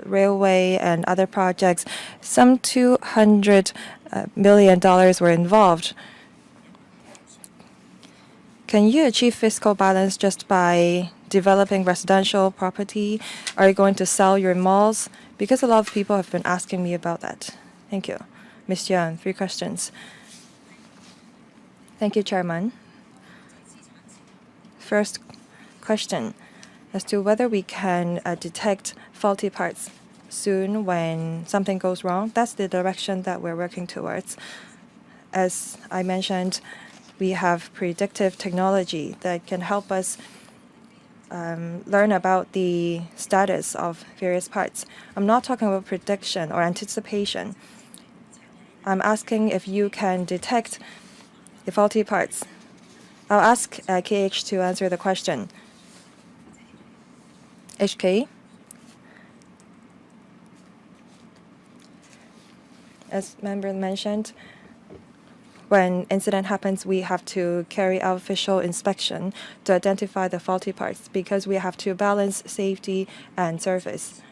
Railway and other projects, some $200 million were involved. Can you achieve fiscal balance just by developing residential property? Are you going to sell your malls? Because a lot of people have been asking me about that. Thank you. Ms. Yuan, 3 questions. Thank you, Chairman. First question, as to whether we can detect faulty parts. soon when something goes wrong. That's the direction that we're working towards. As I mentioned, we have predictive technology that can help us learn about the status of various parts. I'm not talking about prediction or anticipation. I'm asking if you can detect the faulty parts. I'll ask KH to answer the question. HK? As member mentioned, when incident happens, we have to carry out visual inspection to identify the faulty parts because we have to balance safety and service.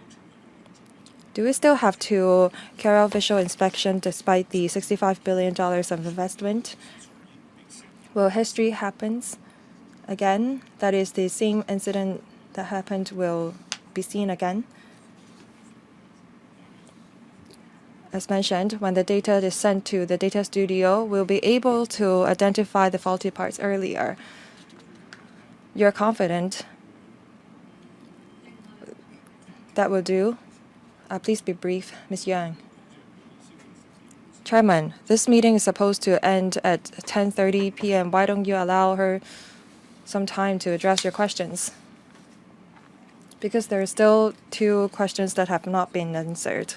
Do we still have to carry out visual inspection despite the $65 billion of investment? Well, history happens again. That is, the same incident that happened will be seen again. As mentioned, when the data is sent to the data studio, we'll be able to identify the faulty parts earlier. You're confident that will do? Please be brief, Ms. Yang. Chairman, this meeting is supposed to end at 10:30 p.m. Why don't you allow her some time to address your questions? Because there are still 2 questions that have not been answered.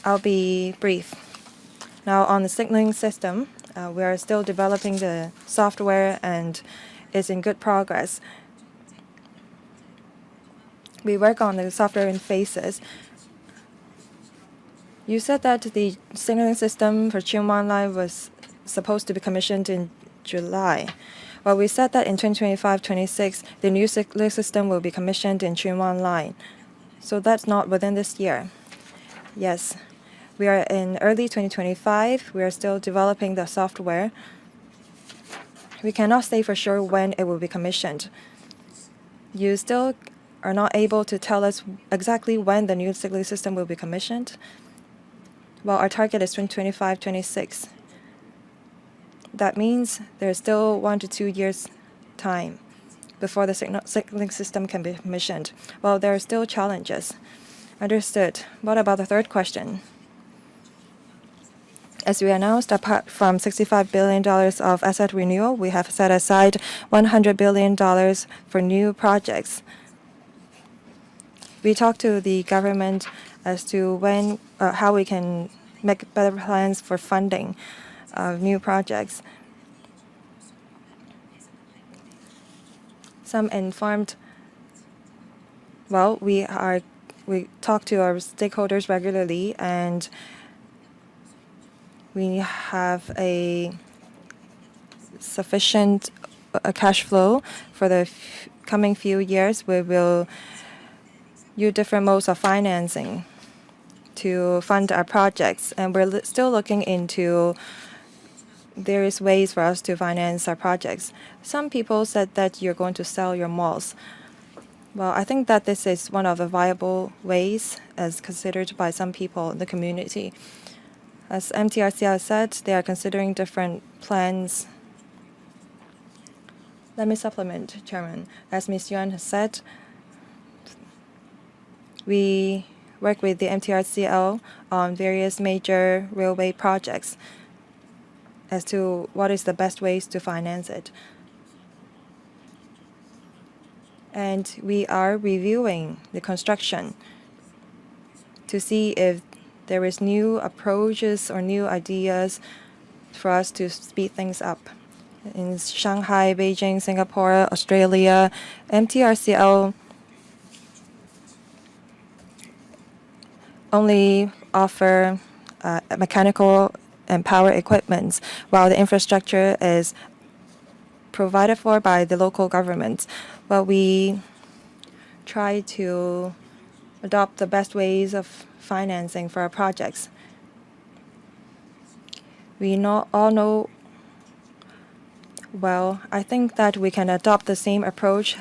I'll be brief. Now, on the signaling system, we are still developing the software and it's in good progress. We work on the software in phases. You said that the signaling system for Kwun Line was supposed to be commissioned in July. Well, we said that in 2025-26, the new signaling system will be commissioned in Kwun Line. So that's not within this year. Yes, we are in early 2025. We are still developing the software. We cannot say for sure when it will be commissioned. You still are not able to tell us exactly when the new signaling system will be commissioned. Well, our target is 2025-26. That means there's still 1 to 2 years time before the signaling system can be commissioned. Well, there are still challenges. Understood. What about the third question? As we announced, apart from $65 billion of asset renewal, we have set aside $100 billion for new projects. We talked to the government as to when, how we can make better plans for funding of new projects. Some informed. Well, we talk to our stakeholders regularly, and we have a sufficient cash flow for the coming few years. We will use different modes of financing to fund our projects, and we're still looking into various ways for us to finance our projects. Some people said that you're going to sell your malls. Well, I think that this is one of the viable ways as considered by some people in the community. As MTR said, they are considering different plans. Let me supplement, Chairman. As Ms. Yuan has said, we work with the MTR on various major railway projects as to what is the best ways to finance it. And we are reviewing the construction to see if there is new approaches or new ideas for us to speed things up. In Shanghai, Beijing, Singapore, Australia, MTR only offer mechanical and power equipment, while the infrastructure is provided for by the local government. Well, we try to adopt the best ways of financing for our projects. We all know well. I think that we can adopt the same approach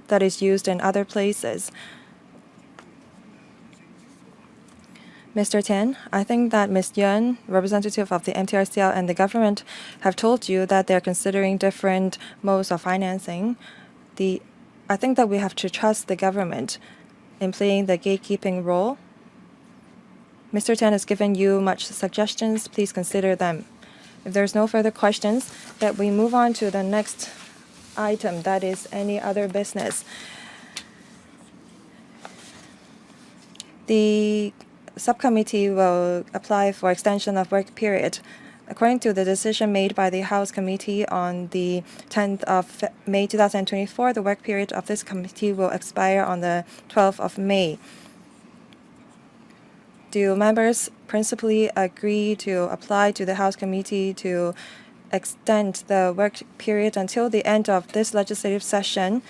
that is used in other places. Mr. Tian, I think that Ms. Yuan, representative of the MTR and the government, have told you that they're considering different modes of financing. I think that we have to trust the government in playing the gatekeeping role. Mr. Tan has given you much suggestions. Please consider them. If there's no further questions, that we move on to the next item, that is any other business. The subcommittee will apply for extension of work period. According to the decision made by the House Committee on the 10th of May 2024, the work period of this committee will expire on the 12th of May. Do members principally agree to apply to the House Committee to extend the work period until the end of this legislative session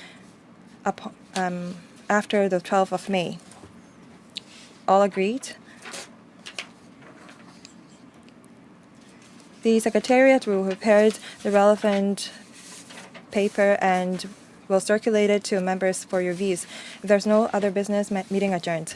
after the 12th of May? All agreed? The Secretariat will prepare the relevant paper and will circulate it to members for your views. If there's no other business, meeting adjourned.